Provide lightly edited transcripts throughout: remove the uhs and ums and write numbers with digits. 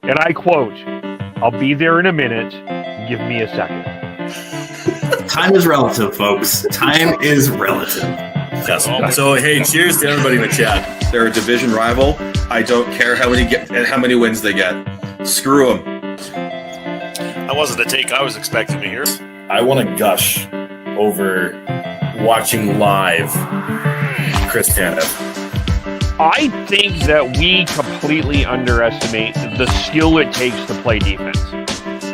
And I quote, "I'll be there in a minute. Give me a second." Time is relative, folks. Time is relative. Yes. So, hey, cheers to everybody in the chat. They're a division rival. I don't care how many wins they get. Screw them. That wasn't the take I was expecting to hear. I want to gush over watching live Chris Tanev. I think that we completely underestimate the skill it takes to play defense.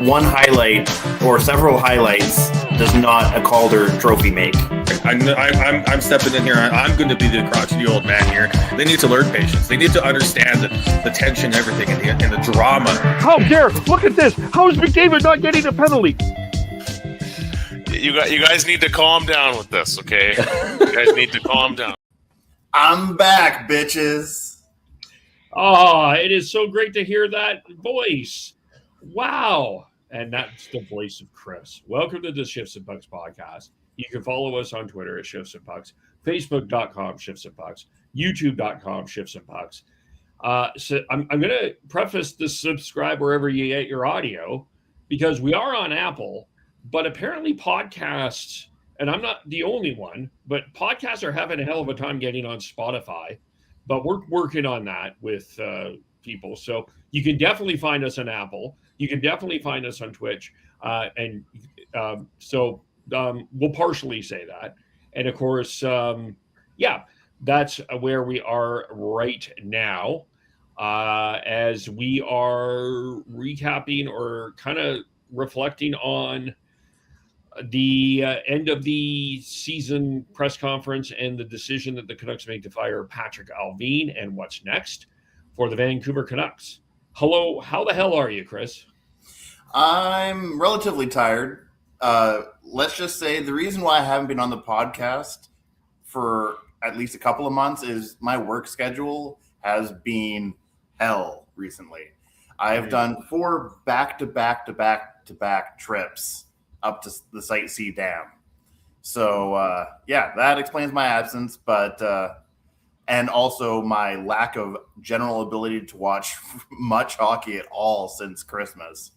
One highlight or several highlights does not a Calder trophy make. I'm stepping in here. I'm going to be the crotchety old man here. They need to learn patience. They need to understand the tension, everything, and the drama. How dare! Look at this. How is McDavid not getting a penalty? You guys need to calm down with this, okay? You guys need to calm down. I'm back, bitches. Oh, it is so great to hear that voice. Wow. And that's the voice of Chris. Welcome to the Shifts and Pucks podcast. You can follow us on Twitter at Shifts and Pucks, Facebook.com Shifts and Pucks, YouTube.com Shifts and Pucks. So I'm going to preface the subscribe wherever you get your audio, because we are on Apple, but apparently podcasts, and I'm not the only one, but podcasts are having a hell of a time getting on Spotify. But we're working on that with people. So you can definitely find us on Apple. You can definitely find us on Twitch. So we'll partially say that. And of course, that's where we are right now as we are recapping or kind of reflecting on the end of the season press conference and the decision that the Canucks made to fire Patrik Allvin and what's next for the Vancouver Canucks. Hello, how the hell are you, Chris? I'm relatively tired. Let's just say the reason why I haven't been on the podcast for at least a couple of months is my work schedule has been hell recently. I have done 4 back-to-back trips up to the Site C Dam. So, that explains my absence, but and also my lack of general ability to watch much hockey at all since Christmas.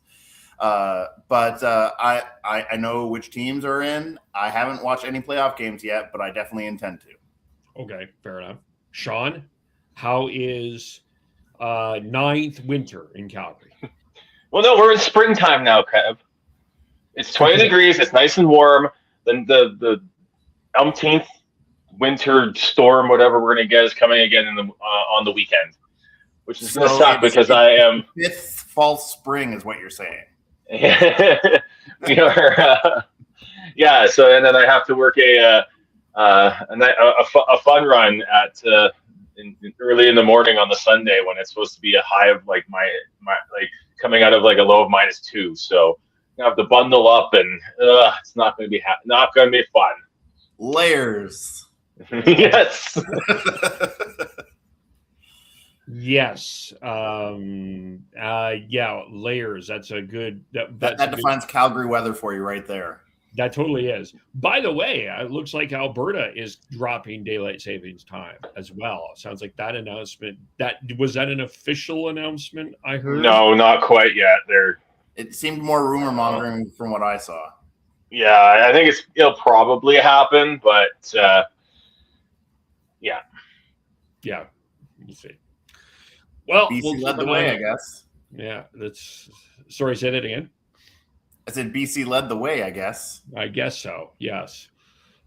But I know which teams are in. I haven't watched any playoff games yet, but I definitely intend to. Okay, fair enough. Sean, how is ninth winter in Calgary? Well, no, we're in springtime now, Kev. It's 20 degrees. It's nice and warm. Then the umpteenth winter storm, whatever we're going to get, is coming again on the weekend, which is going to suck because I am fifth false spring, is what you're saying. We are, yeah. So and then I have to work a fun run at early in the morning on the Sunday when it's supposed to be a high of like my coming out of like a low of -2. So I have to bundle up, and it's not going to be not going to be fun. Layers. Yes. Yes. Layers. That's a good. That defines Calgary weather for you right there. That totally is. By the way, it looks like Alberta is dropping daylight savings time as well. Sounds like that announcement. Was that an official announcement? I heard. No, not quite yet. It seemed more rumor mongering from what I saw. Yeah, I think it'll probably happen, but yeah. Yeah, you see. Well, BC led the way, I guess. Yeah, sorry, say that again. I said BC led the way, I guess. I guess so, yes.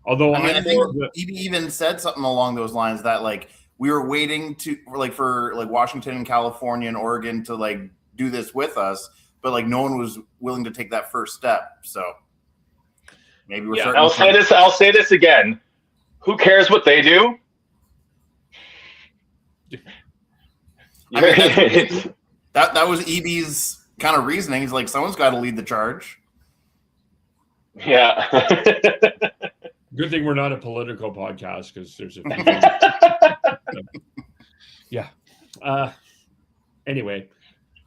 Although I think Eby even said something along those lines that like we were waiting for Washington and California and Oregon to do this with us, but no one was willing to take that first step. So maybe we're starting. I'll say this again. Who cares what they do? I mean, that was Eby's kind of reasoning. He's like, someone's got to lead the charge. Yeah. Good thing we're not a political podcast because there's a yeah. Anyway,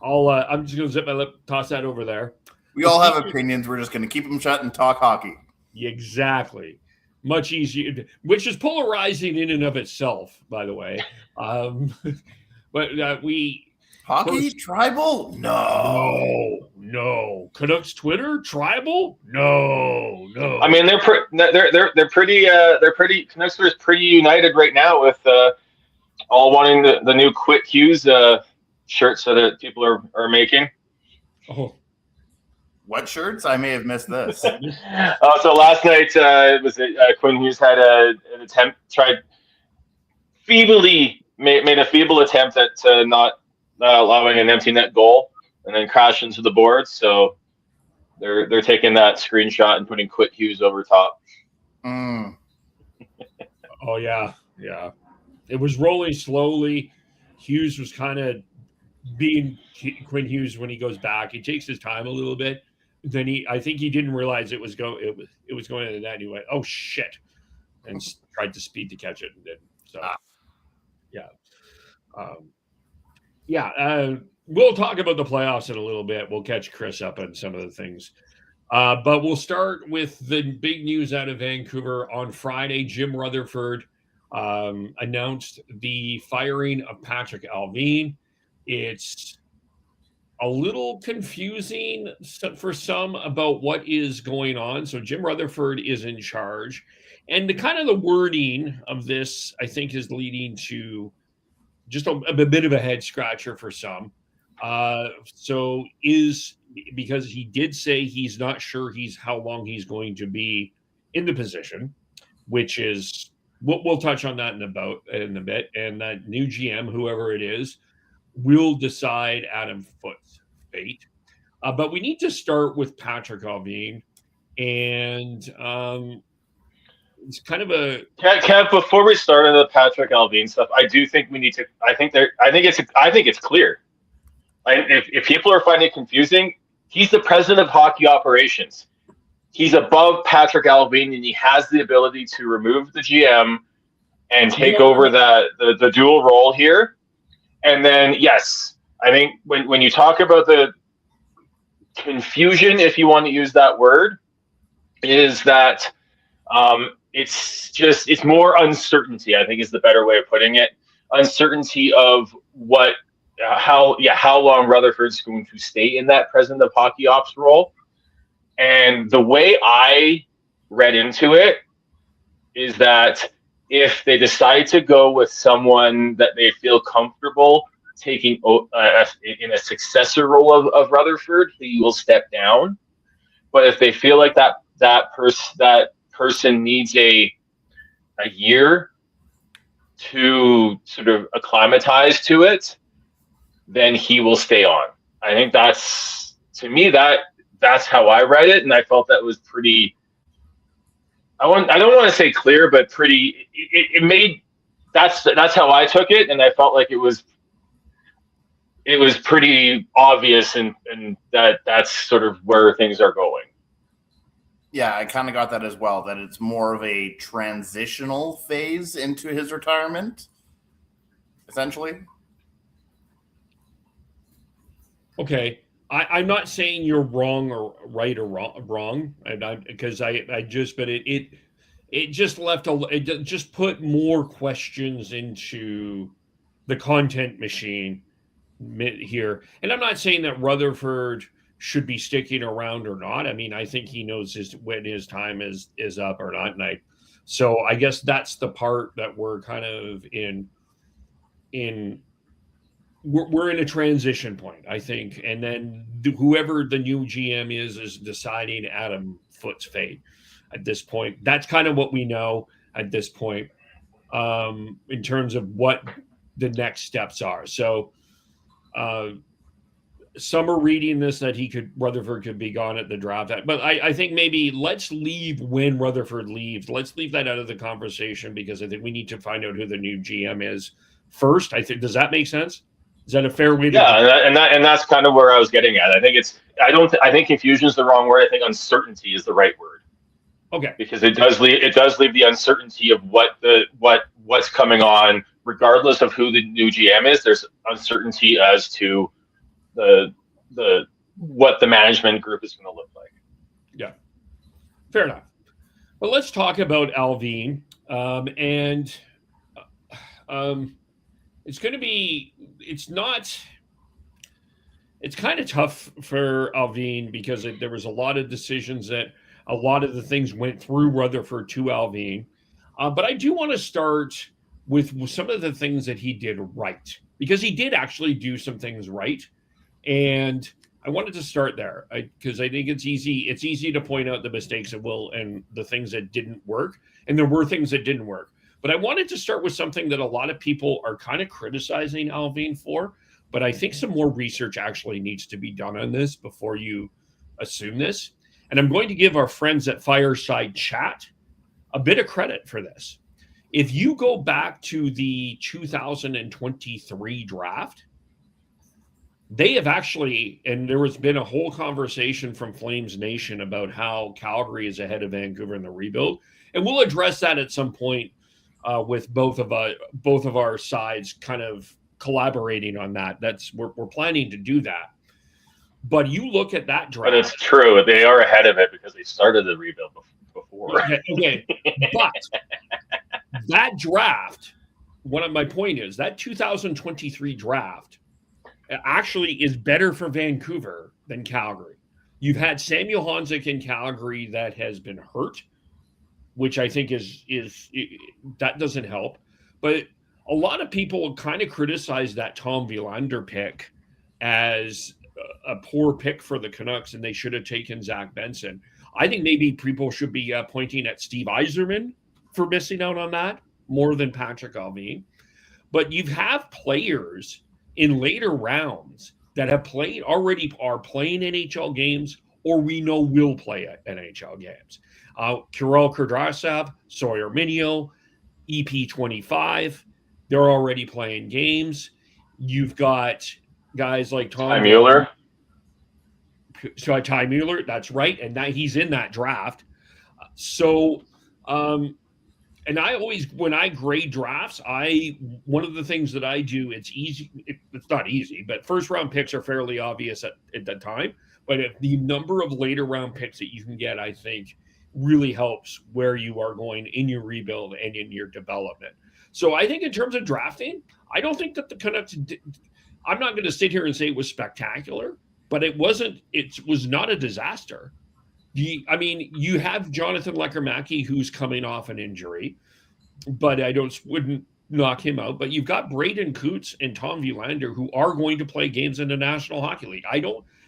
I'm just gonna zip my lip, toss that over there. We all have opinions. We're just gonna keep them shut and talk hockey. Exactly. Much easier, which is polarizing in and of itself, by the way. But Hockey tribal? No. Canucks Twitter tribal? No. I mean, they're pretty Canucks are pretty united right now with all wanting the new Quit Hughes shirts that people are making. Oh, What shirts? I may have missed this. So last night it was Quinn Hughes had an attempt, made a feeble attempt at not allowing an empty net goal, and then crashed into the boards. So they're taking that screenshot and putting Quit Hughes over top. Mm. Oh yeah. It was rolling slowly. Hughes was kind of being Quinn Hughes when he goes back. He takes his time a little bit. Then I think he didn't realize it was going into the net. And he went, "Oh shit," and tried to speed to catch it, and didn't. So, we'll talk about the playoffs in a little bit. We'll catch Chris up on some of the things, but we'll start with the big news out of Vancouver on Friday. Jim Rutherford announced the firing of Patrik Allvin. It's a little confusing for some about what is going on. So Jim Rutherford is in charge, and the wording of this, I think, is leading to just a bit of a head scratcher for some. So is because he did say he's not sure how long he's going to be in the position, which is we'll touch on that in a bit. And that new GM, whoever it is, will decide Adam Foote's fate. But we need to start with Patrik Allvin, and it's kind of a Kev, before we start on the Patrik Allvin stuff, I do think we need to. I think it's clear. If people are finding it confusing, he's the president of hockey operations. He's above Patrik Allvin, and he has the ability to remove the GM and take over the dual role here. And then, yes, I think when you talk about the confusion, if you want to use that word, is that it's more uncertainty, I think is the better way of putting it. Uncertainty of how long Rutherford's going to stay in that president of hockey ops role. And the way I read into it is that if they decide to go with someone that they feel comfortable taking in a successor role of Rutherford, he will step down. But if they feel like that person needs a year to sort of acclimatize to it, then he will stay on. I think that's how I read it, and I felt that was pretty. I don't want to say clear, but pretty. It made that's how I took it, and I felt like it was pretty obvious, and that's sort of where things are going. Yeah, I kind of got that as well, that it's more of a transitional phase into his retirement, essentially. Okay. I'm not saying you're wrong or right or wrong, because it just put more questions into the content machine here. And I'm not saying that Rutherford should be sticking around or not. I mean, I think he knows when his time is up or not. So I guess that's the part that we're kind of in. We're in a transition point, I think, and then whoever the new GM is deciding Adam Foote's fate at this point. That's kind of what we know at this point in terms of what the next steps are. So some are reading this that Rutherford could be gone at the draft. But I think maybe let's leave when Rutherford leaves. Let's leave that out of the conversation, because I think we need to find out who the new GM is first. I think, does that make sense? Is that a fair way to? Yeah, and that's kind of where I was getting at. I think confusion is the wrong word. I think uncertainty is the right word. Okay. Because it does leave the uncertainty of what's coming on, regardless of who the new GM is. There's uncertainty as to what the management group is going to look like. Yeah, fair enough. Well, let's talk about Allvin, it's going to be. It's not it's kind of tough for Allvin because there was a lot of decisions that a lot of the things went through Rutherford to Allvin. But I do want to start with some of the things that he did right, because he did actually do some things right. And I wanted to start there because I think it's easy. It's easy to point out the mistakes and the things that didn't work. And there were things that didn't work. But I wanted to start with something that a lot of people are kind of criticizing Allvin for. But I think some more research actually needs to be done on this before you assume this. And I'm going to give our friends at Fireside Chat a bit of credit for this. If you go back to the 2023 draft, they have actually, and there has been a whole conversation from Flames Nation about how Calgary is ahead of Vancouver in the rebuild. And we'll address that at some point with both of our sides kind of collaborating on that. We're planning to do that. But you look at that draft. But it's true. They are ahead of it because they started the rebuild before. Okay. But that draft, my point is that 2023 draft actually is better for Vancouver than Calgary. You've had Samuel Honzek in Calgary that has been hurt, which I think is that doesn't help. But a lot of people kind of criticize that Tom Willander pick as a poor pick for the Canucks, and they should have taken Zach Benson. I think maybe people should be pointing at Steve Yzerman for missing out on that more than Patrik Allvin. But you have players in later rounds that have already are playing NHL games, or we know will play at NHL games. Kirill Kurdrasev, Sawyer Minio, EP25, they're already playing games. You've got guys like Ty Mueller. So Ty Mueller, that's right, and he's in that draft. And I always, when I grade drafts, one of the things that I do, it's easy. It's not easy, but first round picks are fairly obvious at that time. But if the number of later round picks that you can get, I think, really helps where you are going in your rebuild and in your development. So I think in terms of drafting, I don't think that the Canucks I'm not going to sit here and say it was spectacular, but it was not a disaster. You have Jonathan Lekkerimäki, who's coming off an injury, but wouldn't knock him out. But you've got Braden Coots and Tom Willander, who are going to play games in the National Hockey League.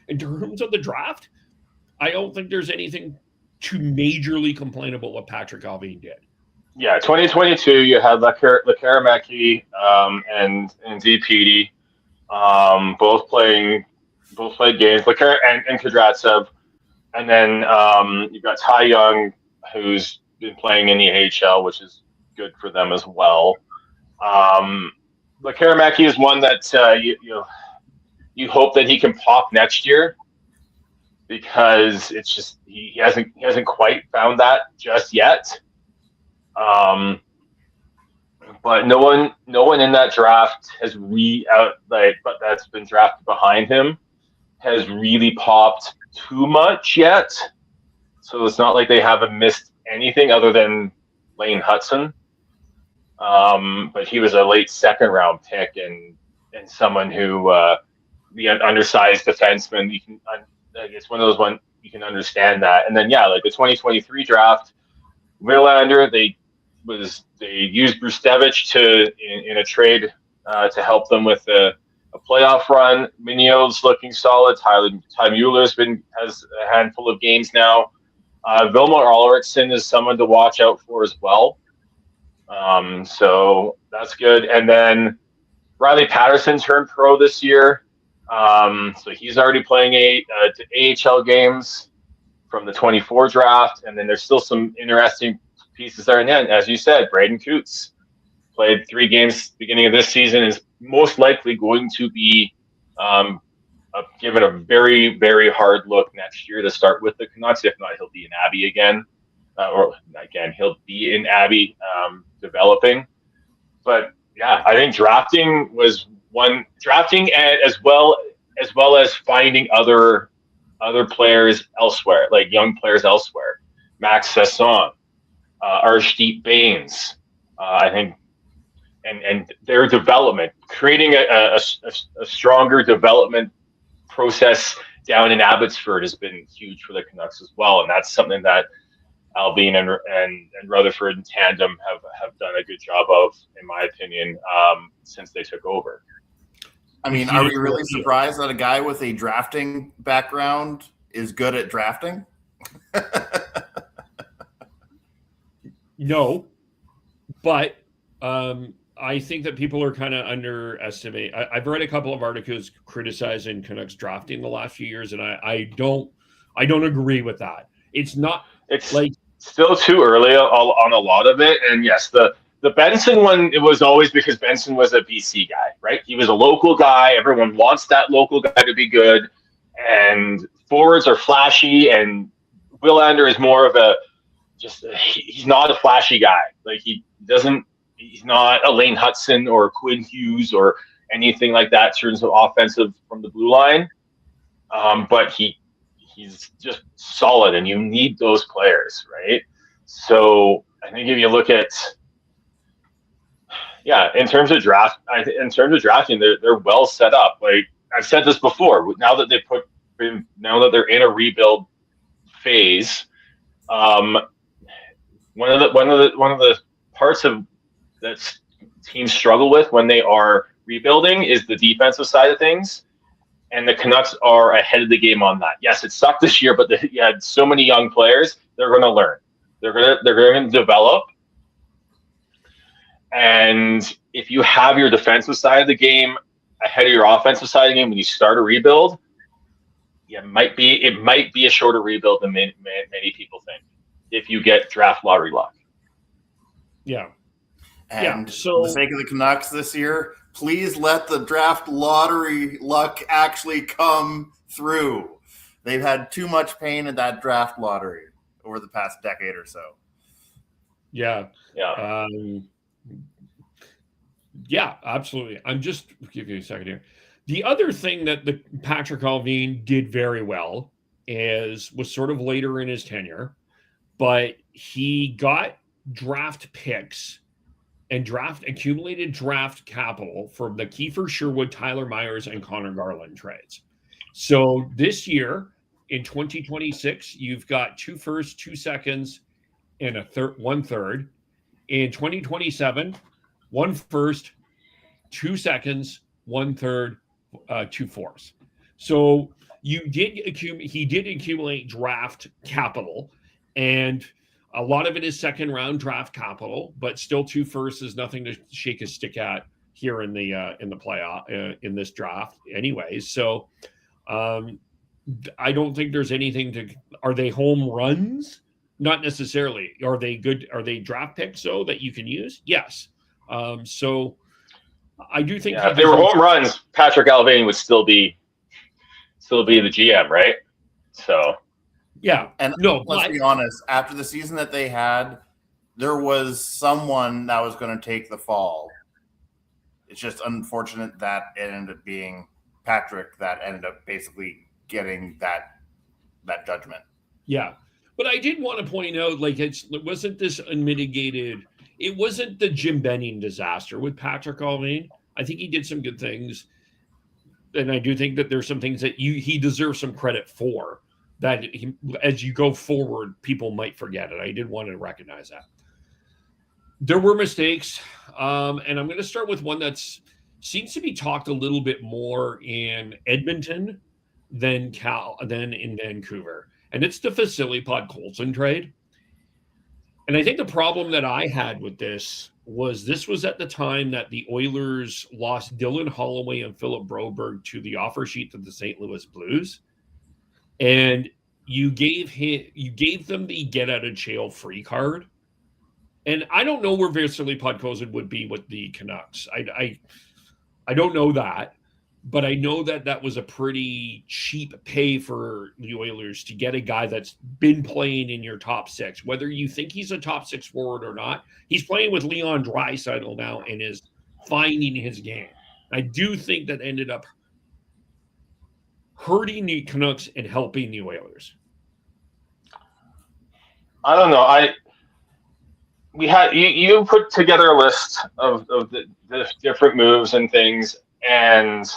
In terms of the draft, I don't think there's anything too majorly complainable what Patrik Allvin did. Yeah, 2022, you had Lekkerimäki and ZPD both played games. And Kudratsev. And then you've got Ty Young, who's been playing in the AHL, which is good for them as well. Lekkerimäki is one that you hope that he can pop next year, because it's just he hasn't quite found that just yet. But no one in that draft has but that's been drafted behind him has really popped too much yet. So it's not like they haven't missed anything other than Lane Hudson. But he was a late second round pick and someone who the undersized defenseman, it's one of those ones you can understand that. And then the 2023 draft, Verlander, they used Brustevich in a trade to help them with a playoff run. Minio's looking solid. Ty Mueller's has a handful of games now. Vilmar Ulriksson is someone to watch out for as well. So that's good. And then Riley Patterson turned pro this year. So he's already playing AHL games from the 24 draft. And then there's still some interesting pieces there. And then, as you said, Braden Coots played 3 games beginning of this season, is most likely going to be given a very, very hard look next year to start with the Canucks. If not, he'll be in Abbey again. He'll be in Abbey developing. But yeah, I think drafting as well as finding other players elsewhere, like young players elsewhere. Max Sasson, Arshdeep Baines, I think, and their development, creating a stronger development process down in Abbotsford has been huge for the Canucks as well, and that's something that Allvin and Rutherford in tandem have done a good job of, in my opinion, since they took over. I mean, are we really surprised that a guy with a drafting background is good at drafting? No, but I think that people are kind of underestimate. I've read a couple of articles criticizing Canucks drafting the last few years, and I don't agree with that. It's still too early on a lot of it. And yes, the Benson one, it was always because Benson was a BC guy, right? He was a local guy. Everyone wants that local guy to be good, and forwards are flashy, and Willander is more of he's not a flashy guy. Like he's not a Lane Hudson or Quinn Hughes or anything like that in terms of offensive from the blue line. But he's just solid, and you need those players, right? So I think if you look at, in terms of drafting, they're well set up. Like I've said this before, now that they're in a rebuild phase, one of the parts of that teams struggle with when they are rebuilding is the defensive side of things. And the Canucks are ahead of the game on that. Yes, it sucked this year, but you had so many young players. They're going to learn. They're going to develop. And if you have your defensive side of the game ahead of your offensive side of the game when you start a rebuild, it might be a shorter rebuild than many people think if you get draft lottery luck. Yeah. And for the sake of the Canucks this year, please let the draft lottery luck actually come through. They've had too much pain in that draft lottery over the past decade or so. Yeah. Yeah, absolutely. I'm just give you a second here. The other thing that the Patrik Allvin did very well was sort of later in his tenure, but he got draft picks and accumulated draft capital from the Kiefer Sherwood, Tyler Myers, and Connor Garland trades. So this year, in 2026, you've got 2 firsts, 2 seconds, and 1 third. In 2027, 1 first, 2 seconds, 1 third, 2 fourths. So he did accumulate draft capital, and a lot of it is second round draft capital, but still 2 firsts is nothing to shake a stick at here in the playoff in this draft, anyways. So I don't think there's anything are they home runs? Not necessarily. Are they good? Are they draft picks so that you can use? Yes. So I do think if they were home runs, Patrik Allvin would still be the GM, right? So. Yeah, and let's be honest. After the season that they had, there was someone that was going to take the fall. It's just unfortunate that it ended up being Patrik that ended up basically getting that judgment. Yeah, but I did want to point out, like, it wasn't this unmitigated. It wasn't the Jim Benning disaster with Patrik Allvin. I think he did some good things, and I do think that there's some things that he deserves some credit for. That as you go forward, people might forget it. I did want to recognize that. There were mistakes, and I'm going to start with one that seems to be talked a little bit more in Edmonton than in Vancouver, and it's the Vasily Podkolzin trade. And I think the problem that I had with this was at the time that the Oilers lost Dylan Holloway and Philip Broberg to the offer sheet to the St. Louis Blues. And you gave them the get out of jail free card. And I don't know where Vasily Podkolzin would be with the Canucks. I don't know that, but I know that was a pretty cheap pay for the Oilers to get a guy that's been playing in your top 6. Whether you think he's a top 6 forward or not, he's playing with Leon Draisaitl now and is finding his game. I do think that ended up hurting the Canucks and helping the Oilers. I don't know. We had you put together a list of the different moves and things, and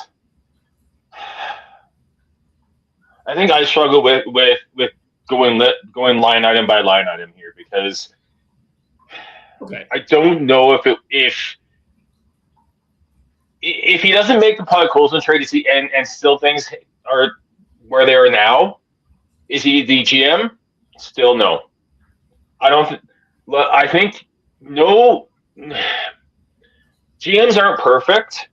think I struggle with going line item by line item here because I don't know if he doesn't make the Puck Colson trade, is he and still things are where they are now, is he the GM? Still no. I think no. GMs aren't perfect.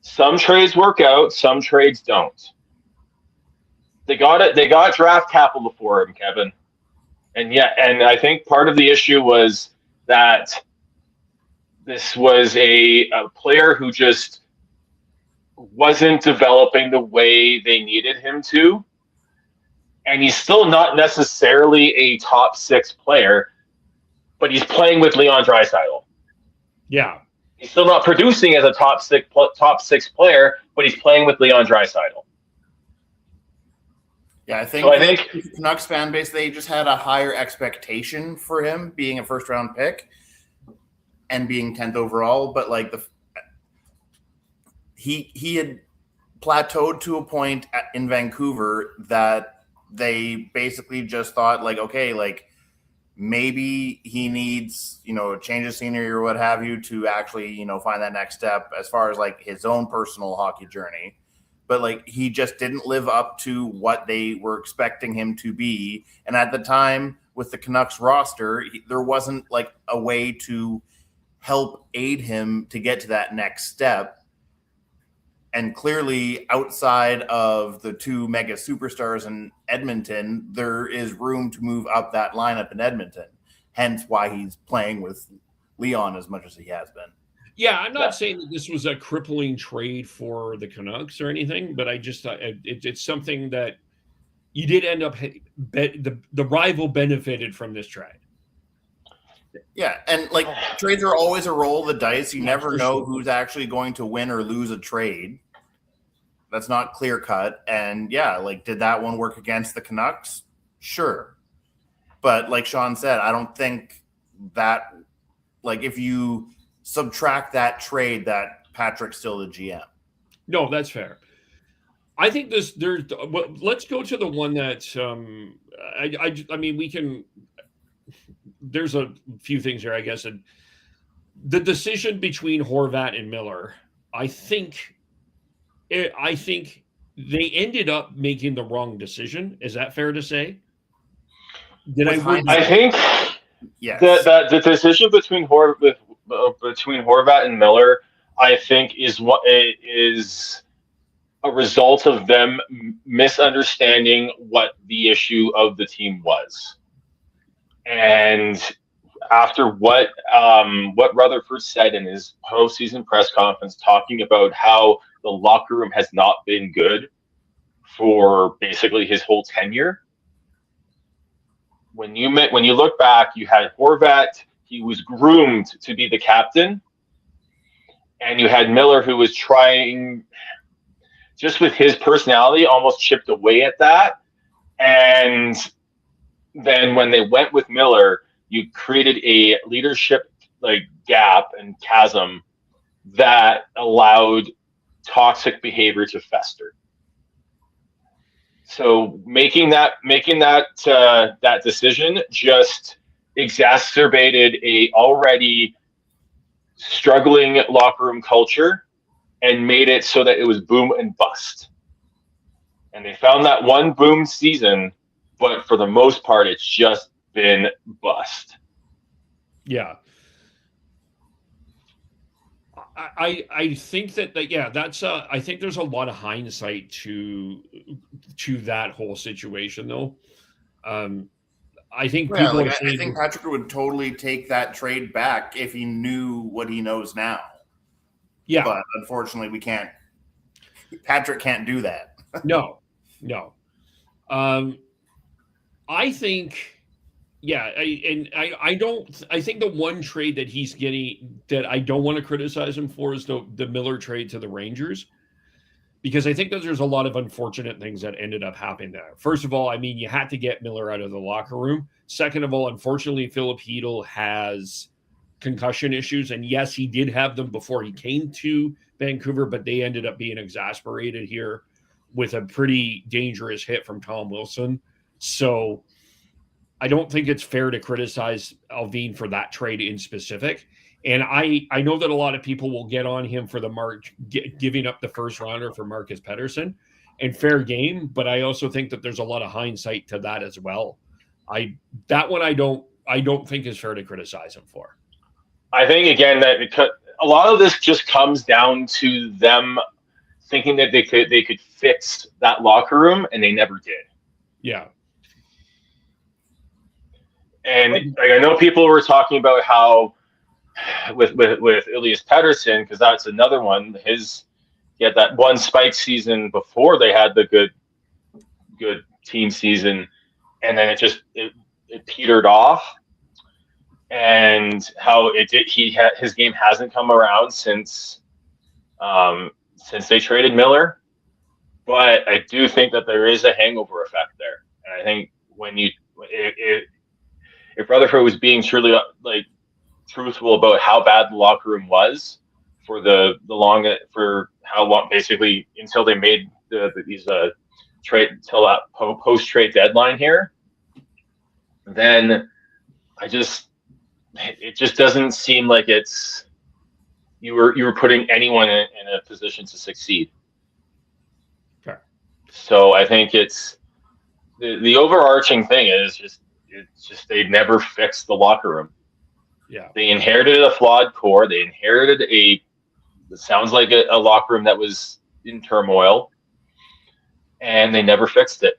Some trades work out, some trades don't. They got draft capital for him, Kevin. And I think part of the issue was that this was a player who just wasn't developing the way they needed him to. And he's still not necessarily a top 6 player, but he's playing with Leon Draisaitl. Yeah. He's still not producing as a top six player, but he's playing with Leon Draisaitl. Yeah, I think the Canucks fan base, they just had a higher expectation for him being a first-round pick and being 10th overall, but like he had plateaued to a point in Vancouver that they basically just thought like, okay, like maybe he needs, a change of scenery or what have you to actually, find that next step as far as like his own personal hockey journey. But like he just didn't live up to what they were expecting him to be. And at the time with the Canucks roster, there wasn't like a way to help aid him to get to that next step. And clearly outside of the 2 mega superstars in Edmonton, there is room to move up that lineup in Edmonton. Hence why he's playing with Leon as much as he has been. Yeah, I'm not saying that this was a crippling trade for the Canucks or anything, but I just thought it's something that you did end up the rival benefited from this trade. Yeah, and like trades are always a roll of the dice. You never know who's actually going to win or lose a trade. That's not clear cut. And yeah, like did that one work against the Canucks? Sure. But like Sean said, I don't think that like if you subtract that trade that Patrick's still the GM. No, that's fair. I think let's go to the one that I mean we can. There's a few things here, I guess. And the decision between Horvat and Miller, I think they ended up making the wrong decision. Is that fair to say? I think yes. The decision between Horvat and Miller, I think, is a result of them misunderstanding what the issue of the team was. And after what Rutherford said in his postseason press conference, talking about how the locker room has not been good for basically his whole tenure. When you look back, you had Horvat. He was groomed to be the captain, and you had Miller, who was trying, just with his personality, almost chipped away at that. And then when they went with Miller, you created a leadership gap and chasm that allowed toxic behavior to fester. So making that decision just exacerbated a already struggling locker room culture and made it so that it was boom and bust. And they found that one boom season, but for the most part, it's just been bust. Yeah. I think that's I think there's a lot of hindsight to that whole situation though. I think I think Patrick would totally take that trade back if he knew what he knows now. Yeah. But unfortunately Patrick can't do that. No. I think I think the one trade that he's getting that I don't want to criticize him for is the Miller trade to the Rangers, because I think that there's a lot of unfortunate things that ended up happening there. First of all, I mean, you had to get Miller out of the locker room. Second of all, unfortunately, Philip Hedl has concussion issues. And yes, he did have them before he came to Vancouver, but they ended up being exasperated here with a pretty dangerous hit from Tom Wilson. So I don't think it's fair to criticize Allvin for that trade in specific. And I know that a lot of people will get on him for the giving up the first rounder for Marcus Pettersson, and fair game. But I also think that there's a lot of hindsight to that as well. I don't think is fair to criticize him for. I think again that a lot of this just comes down to them thinking that they could fix that locker room, and they never did. Yeah. And like, I know people were talking about how with Elias Pettersson, because that's another one. He had that one spike season before they had the good team season, and then it petered off. And how his game hasn't come around since they traded Miller. But I do think that there is a hangover effect there, and I think if Rutherford was being truly truthful about how bad the locker room was for for how long, basically until they made these trade till that post trade deadline here, then it just doesn't seem like you were putting anyone in a position to succeed. Okay. So I think it's the overarching thing is just they never fixed the locker room. Yeah. They inherited a flawed core. They inherited it sounds like a locker room that was in turmoil, and they never fixed it.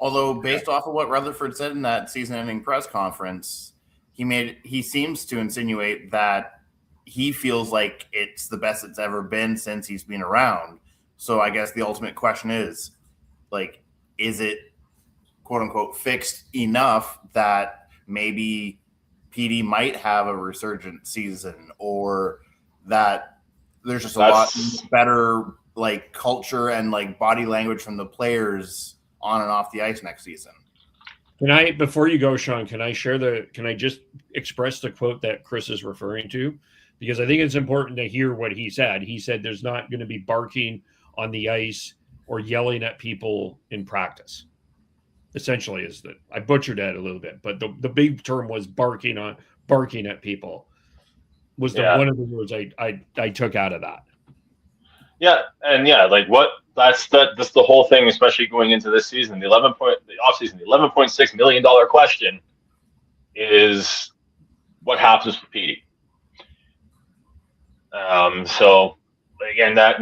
Although, based off of what Rutherford said in that season-ending press conference, he seems to insinuate that he feels like it's the best it's ever been since he's been around. So I guess the ultimate question is, is it quote-unquote fixed enough that maybe PD might have a resurgent season, or that there's just a lot better culture and body language from the players on and off the ice next season? Before you go, Sean, can I just express the quote that Chris is referring to? Because I think it's important to hear what he said. He said there's not going to be barking on the ice or yelling at people in practice. Essentially, is that I butchered that a little bit, but the big term was barking at people was one of the words I took out of that. Yeah, and that's the whole thing, especially going into this season. The offseason, the $11.6 million question is what happens with PD. So again, that's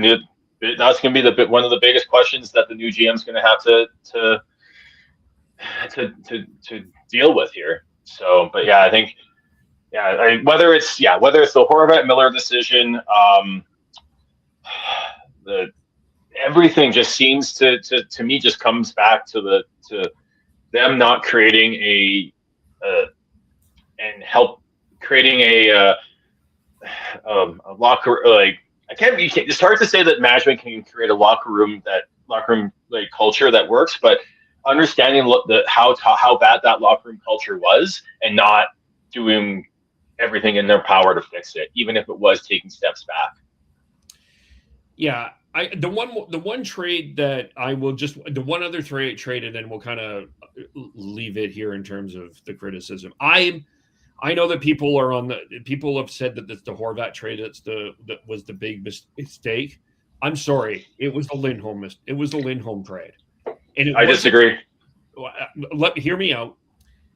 going to be one of the biggest questions that the new GM is going to have to deal with here. So, but yeah, I think whether it's the Horvat Miller decision, everything just seems to me just comes back to them not creating a locker. It's hard to say that management can create a locker room culture that works, but understanding how bad that locker room culture was and not doing everything in their power to fix it, even if it was taking steps back. Yeah, the one trade that the one other trade, and then we'll kind of leave it here in terms of the criticism. I know that people have said that it's the Horvat trade that was the big mistake. I'm sorry, it was the Lindholm trade. And I disagree. Hear me out.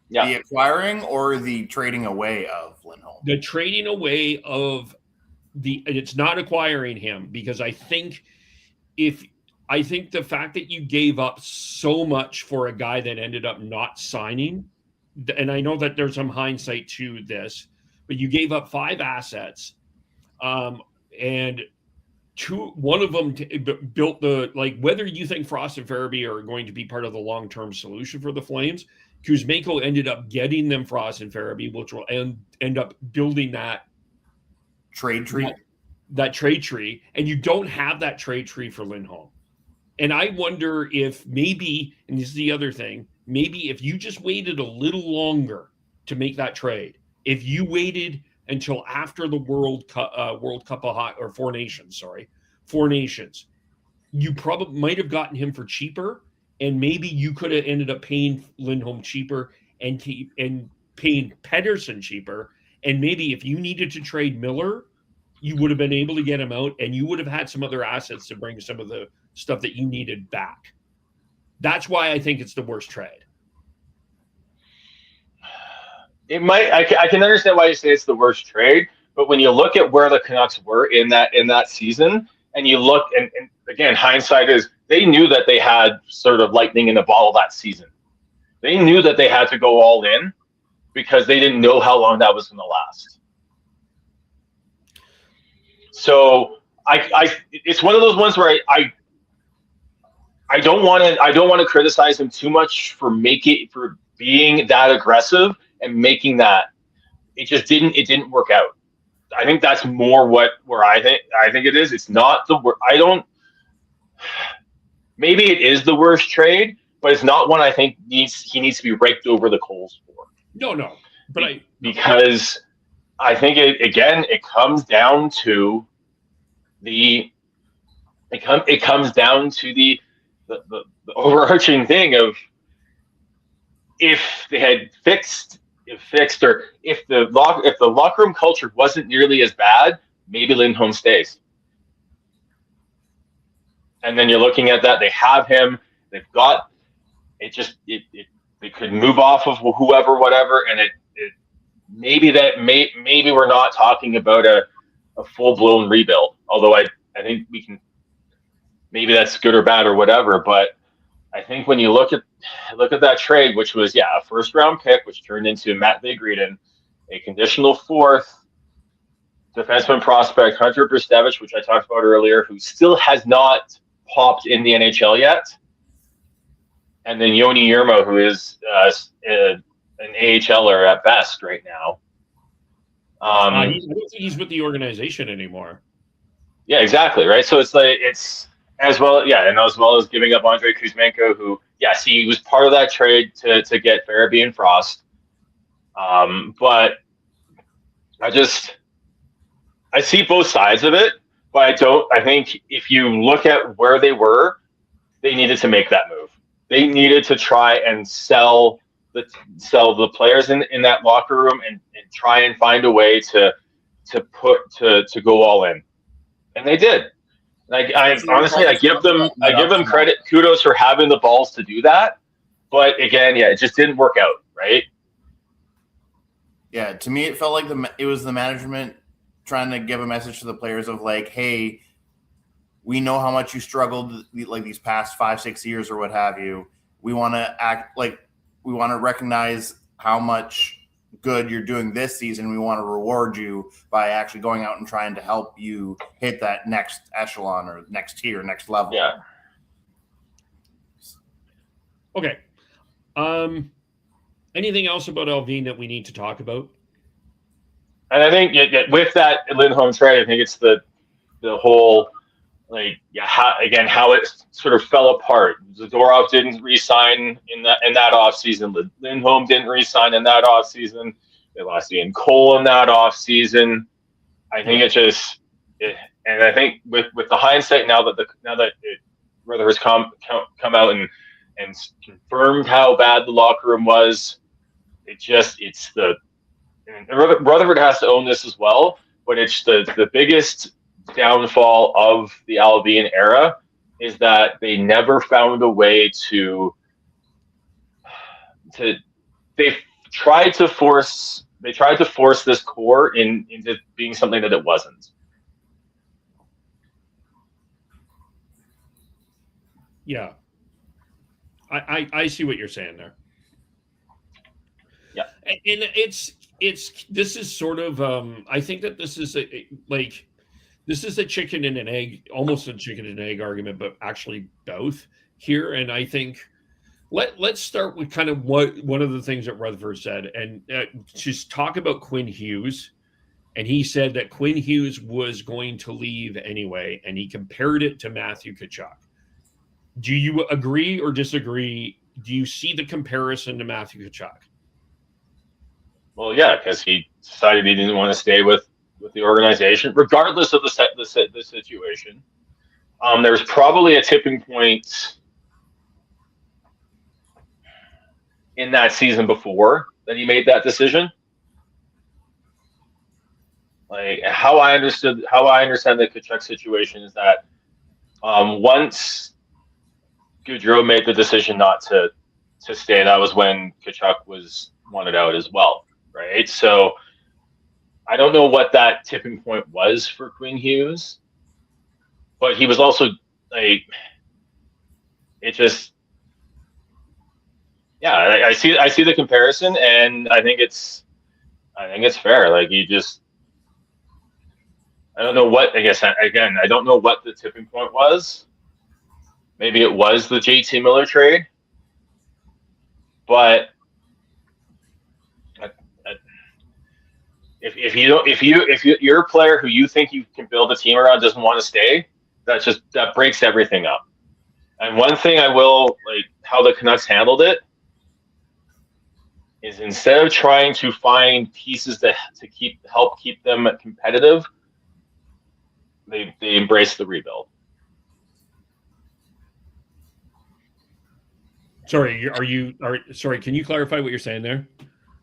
Yeah. The acquiring or the trading away of Lindholm? The trading away of it's not acquiring him, because I think the fact that you gave up so much for a guy that ended up not signing, and I know that there's some hindsight to this, but you gave up 5 assets, and one of them built whether you think Frost and Farabee are going to be part of the long-term solution for the Flames, Kuzmenko ended up getting them Frost and Farabee, which will end up building that trade tree. That trade tree, and you don't have that trade tree for Lindholm. And I wonder if maybe, and this is the other thing, maybe if you just waited a little longer to make that trade, if you waited until after the World Cup of Four Nations, you probably might have gotten him for cheaper, and maybe you could have ended up paying Lindholm cheaper and paying Pettersson cheaper. And maybe if you needed to trade Miller, you would have been able to get him out, and you would have had some other assets to bring some of the stuff that you needed back. That's why I think it's the worst trade. It might. I can understand why you say it's the worst trade, but when you look at where the Canucks were in that season, and you look, and again, hindsight is they knew that they had sort of lightning in a bottle that season. They knew that they had to go all in because they didn't know how long that was going to last. So it's one of those ones where I don't want to criticize him too much for being that aggressive and making that. It didn't work out. I think that's more where I think it is. It's not the worst. Maybe it is the worst trade, but it's not one I think he needs to be raked over the coals for. No, but because I think it comes down to the overarching thing of if they had fixed or if the locker room culture wasn't nearly as bad, maybe Lindholm stays. And then you're looking at that, they have him, they've got it, just they could move off of whoever, whatever, and maybe we're not talking about a full-blown rebuild, although I think we can, maybe that's good or bad or whatever, but I think when you look at that trade, which was a first-round pick, which turned into Matt Vigreeden, a conditional fourth defenseman prospect, Hunter Bristevich, which I talked about earlier, who still has not popped in the NHL yet, and then Yoni Yermo, who is an AHLer at best right now. I don't think he's with the organization anymore. Yeah, exactly, right? So it's as well as giving up Andrei Kuzmenko, who, yes, he was part of that trade to get Farabee and Frost. But I see both sides of it, but I think if you look at where they were, they needed to make that move. They needed to try and sell the players in that locker room and try and find a way to go all in. And they did. I honestly give them credit, kudos for having the balls to do that. But again, it just didn't work out, right? Yeah, to me, it felt like it was the management trying to give a message to the players of like, hey, we know how much you struggled like these past 5-6 years or what have you. We want to recognize how much good you're doing this season. We want to reward you by actually going out and trying to help you hit that next echelon or next tier, next level. Yeah. Okay. Anything else about Allvin that we need to talk about? And I think with that Lindholm trade, I think it's the whole how it sort of fell apart. Zadorov didn't re-sign in that offseason. Lindholm didn't re-sign in that offseason. They lost Ian Cole in that offseason. I think and I think with the hindsight now that Rutherford has come out and confirmed how bad the locker room was, Rutherford has to own this as well, but it's the biggest downfall of the Allvin era is that they never found a way to they tried to force this core into being something that it wasn't. Yeah. I see what you're saying there. Yeah. And this is sort of I think that this is this is a chicken and an egg, almost a chicken and egg argument, but actually both here. And I think let's start with kind of one of the things that Rutherford said, and just talk about Quinn Hughes. And he said that Quinn Hughes was going to leave anyway, and he compared it to Matthew Tkachuk. Do you agree or disagree? Do you see the comparison to Matthew Tkachuk? Well, yeah, because he decided he didn't want to stay with the organization, regardless of the situation. There's probably a tipping point in that season before that he made that decision. Like how I understand the Kachuk situation is that once Gaudreau made the decision not to stay, that was when Kachuk was wanted out as well, right? So I don't know what that tipping point was for Quinn Hughes, but he was also like, it just, yeah, I see the comparison, and I think it's fair. Like you just, I don't know what, I guess, again, I don't know what the tipping point was. Maybe it was the JT Miller trade, but if you're a player who you think you can build a team around doesn't want to stay, that breaks everything up. And one thing I will like how the Canucks handled it is instead of trying to find pieces to help keep them competitive, they embrace the rebuild. Sorry, sorry, can you clarify what you're saying there?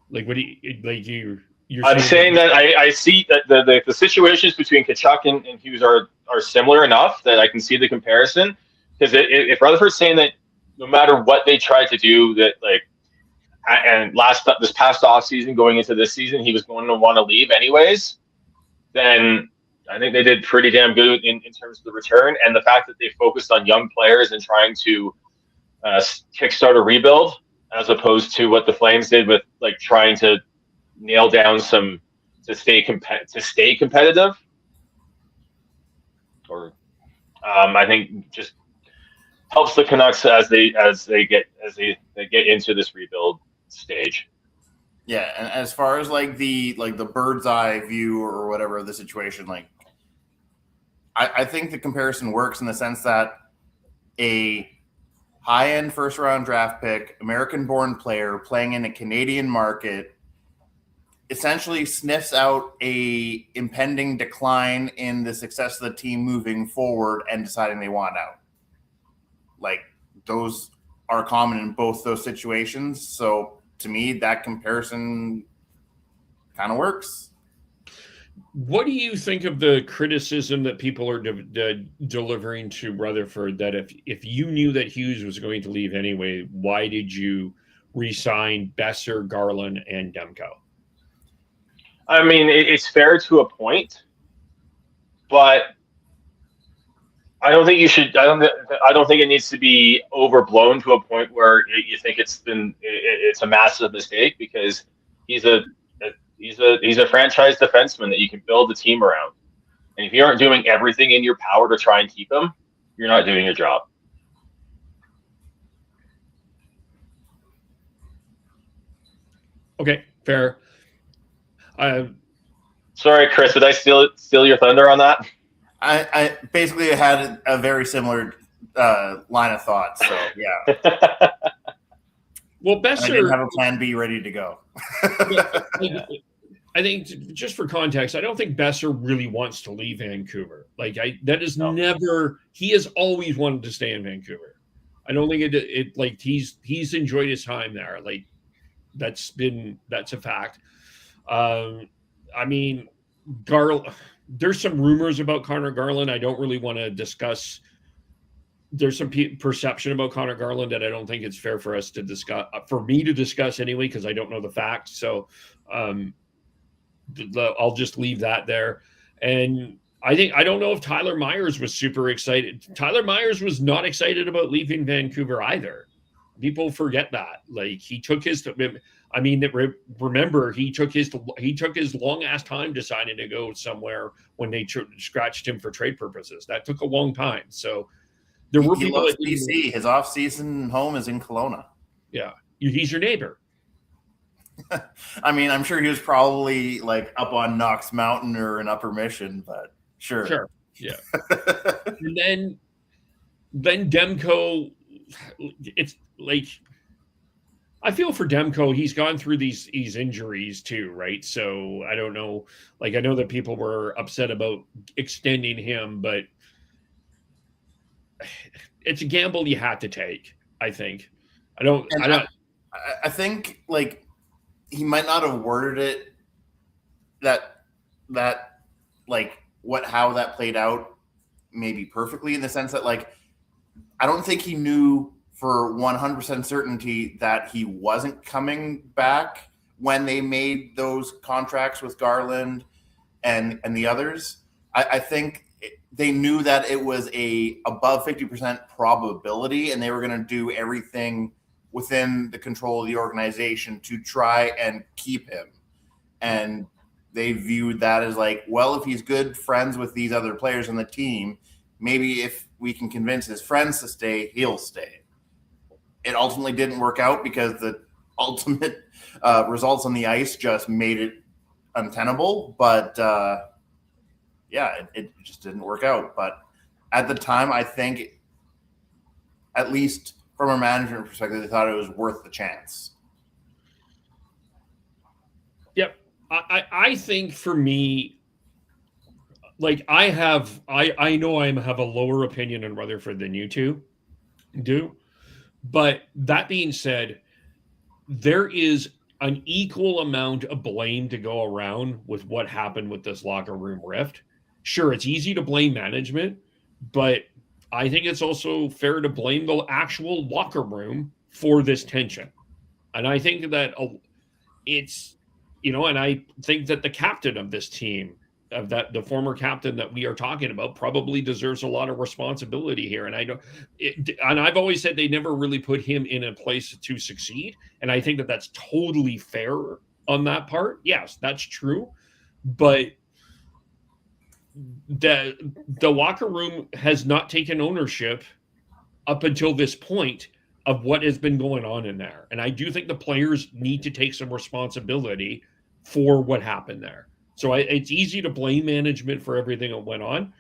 Like, what do you, like you're I'm saying that I see that the situations between Kachuk and Hughes are similar enough that I can see the comparison. Because if Rutherford's saying that no matter what they tried to do, that like, and this past offseason going into this season, he was going to want to leave anyways, then I think they did pretty damn good in terms of the return. And the fact that they focused on young players and trying to kickstart a rebuild, as opposed to what the Flames did with like trying to nail down some to stay competitive, or I think just helps the Canucks as they get into this rebuild stage. Yeah, and as far as like the bird's eye view or whatever of the situation, like I think the comparison works in the sense that a high-end first-round draft pick, American-born player playing in a Canadian market essentially sniffs out a impending decline in the success of the team moving forward and deciding they want out. Like, those are common in both those situations. So to me, that comparison kind of works. What do you think of the criticism that people are delivering to Rutherford that if you knew that Hughes was going to leave anyway, why did you re-sign Besser, Garland, and Demko? I mean, it's fair to a point, but I don't think you should. I don't think it needs to be overblown to a point where you think it's a massive mistake, because he's a franchise defenseman that you can build a team around. And if you aren't doing everything in your power to try and keep him, you're not doing your job. Okay, fair. Sorry, Chris, did I steal your thunder on that? I basically had a very similar line of thought. So yeah. Well, Besser, I didn't have a plan B ready to go. I think just for context, I don't think Besser really wants to leave Vancouver. Like never. He has always wanted to stay in Vancouver. I don't think it like he's enjoyed his time there. Like that's a fact. I mean, there's some rumors about Connor Garland. I don't really want to discuss. There's some perception about Connor Garland that I don't think it's fair for us to discuss, for me to discuss anyway, because I don't know the facts. So I'll just leave that there. And I don't know if Tyler Myers was super excited. Tyler Myers was not excited about leaving Vancouver either. People forget that. Like he took his. I mean, remember he took his long ass time deciding to go somewhere when they scratched him for trade purposes. That took a long time. So there were people loves BC. His off-season home is in Kelowna. Yeah, he's your neighbor. I mean, I'm sure he was probably like up on Knox Mountain or in Upper Mission, but sure, yeah. And then Demko, it's like I feel for Demko. He's gone through these injuries too, right? So I don't know. Like I know that people were upset about extending him, but it's a gamble you had to take. I think. I think like he might not have worded it that like how that played out maybe perfectly, in the sense that like I don't think he knew for 100% certainty that he wasn't coming back when they made those contracts with Garland and the others. I think they knew that it was a above 50% probability, and they were going to do everything within the control of the organization to try and keep him. And they viewed that as like, well, if he's good friends with these other players on the team, maybe if we can convince his friends to stay, he'll stay. It ultimately didn't work out because the ultimate results on the ice just made it untenable. But it just didn't work out. But at the time, I think, at least from a management perspective, they thought it was worth the chance. Yep. I think for me, like I know I have a lower opinion on Rutherford than you two do. But that being said, there is an equal amount of blame to go around with what happened with this locker room rift. Sure, it's easy to blame management, but I think it's also fair to blame the actual locker room for this tension. And I think that it's, and I think that the captain of this team, the former captain that we are talking about, probably deserves a lot of responsibility here. And and I've always said they never really put him in a place to succeed. And I think that that's totally fair on that part. Yes, that's true. But the locker room has not taken ownership up until this point of what has been going on in there. And I do think the players need to take some responsibility for what happened there. So it's easy to blame management for everything that went on,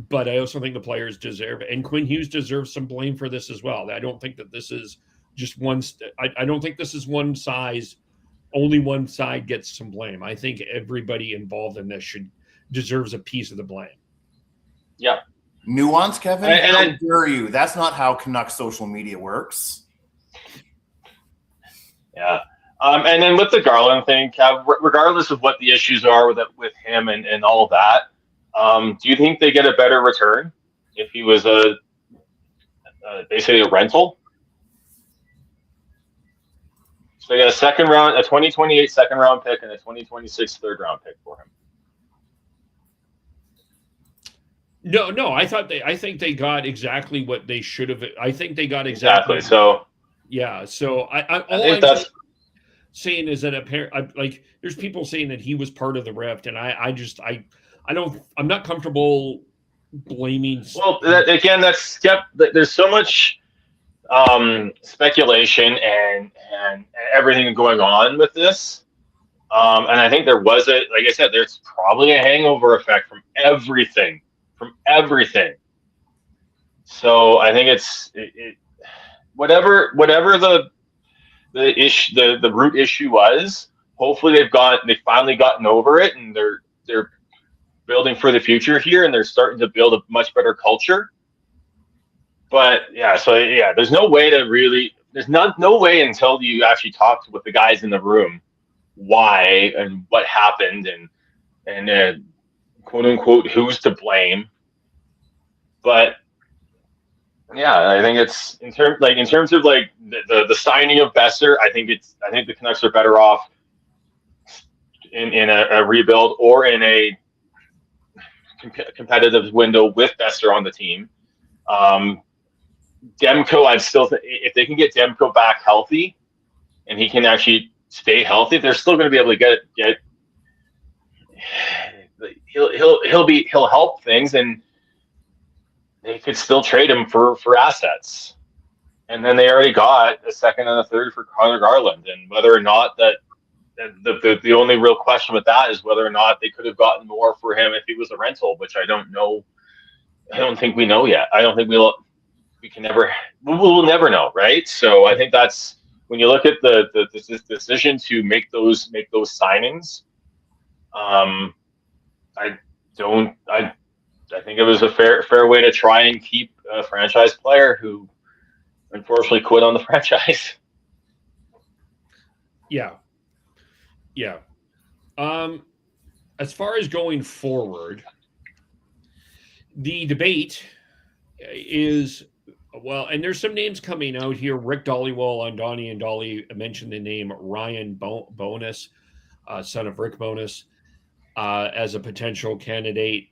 but I also think the players deserve, and Quinn Hughes deserves some blame for this as well. I don't think that this is just one. I don't think this is one size. Only one side gets some blame. I think everybody involved in this deserves a piece of the blame. Yeah. Nuance, Kevin. How dare you? That's not how Canucks social media works. Yeah. And then with the Garland thing, Kev, regardless of what the issues are with him and all of that, do you think they get a better return if he was basically a rental? So they got a 2028 second round pick and a 2026 third round pick for him. No, I think they got exactly what they should have. I think they got exactly. So yeah. So I think that's saying is that like there's people saying that he was part of the rift, and I'm not comfortable blaming. Well, there's so much speculation and everything going on with this, and I think there was like I said, there's probably a hangover effect from everything. So I think it's whatever the issue, the root issue was. Hopefully they've finally gotten over it, and they're building for the future here, and they're starting to build a much better culture. But there's no way no way until you actually talk with the guys in the room why and what happened and quote unquote who's to blame. But yeah, I think it's in terms of like the signing of Besser. I think the Canucks are better off in a rebuild or in a competitive window with Besser on the team. Demko, if they can get Demko back healthy, and he can actually stay healthy, they're still going to be able to get. He'll help things, and they could still trade him for assets. And then they already got a second and a third for Connor Garland. And whether or not the only real question with that is whether or not they could have gotten more for him if he was a rental, which I don't know. I don't think we know yet. I don't think we'll never know. Right. So I think that's when you look at the decision to make those I think it was a fair way to try and keep a franchise player who unfortunately quit on the franchise. Yeah. As far as going forward, the debate is, well, and there's some names coming out here. Rick Dollywall on Donnie and Dolly mentioned the name Ryan Bonus, son of Rick Bonus, as a potential candidate.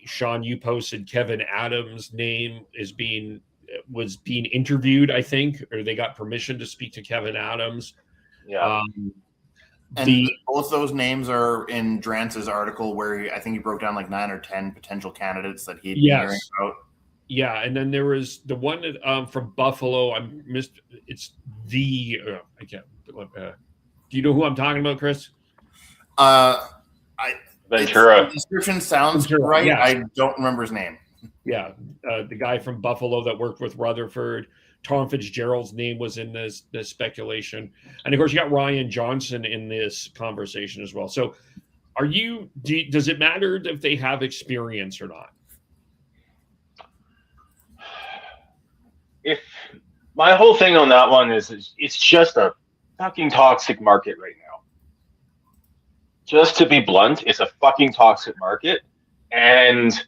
Sean, you posted Kevin Adams' name was being interviewed, I think, or they got permission to speak to Kevin Adams. Yeah. And both those names are in Drance's article, where I think he broke down like 9 or 10 potential candidates that he'd been hearing about. Yeah, and then there was the one that, from Buffalo. I can't. Do you know who I'm talking about, Chris? Ventura. The description sounds Ventura, right. yeah. I don't remember his name. Yeah, the guy from Buffalo that worked with Rutherford. Tom Fitzgerald's name was in this speculation, and of course you got Ryan Johnson in this conversation as well. So, does it matter if they have experience or not? If my whole thing on that one is it's just a fucking toxic market right now. Just to be blunt, it's a fucking toxic market, and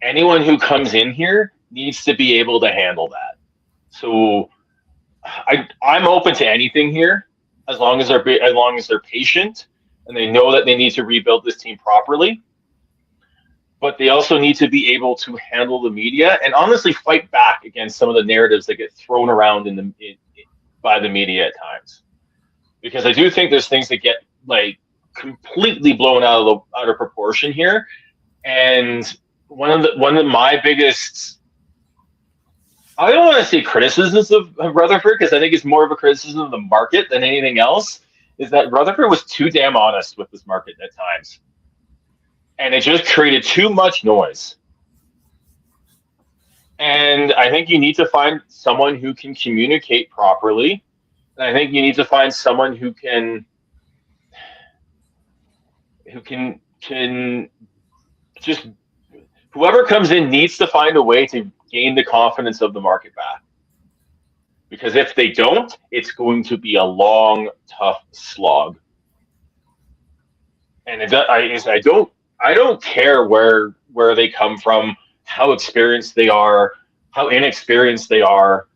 anyone who comes in here needs to be able to handle that. So I'm open to anything here, as long as they're patient and they know that they need to rebuild this team properly. But they also need to be able to handle the media and honestly fight back against some of the narratives that get thrown around by the media at times. Because I do think there's things that get like completely blown out of proportion here. And one of my biggest, I don't want to say criticisms of Rutherford, because I think it's more of a criticism of the market than anything else, is that Rutherford was too damn honest with this market at times. And it just created too much noise. And I think you need to find someone who can communicate properly. And I think you need to find someone who can just, whoever comes in needs to find a way to gain the confidence of the market back. Because if they don't, it's going to be a long, tough slog. And I don't care where they come from, how experienced they are, how inexperienced they are.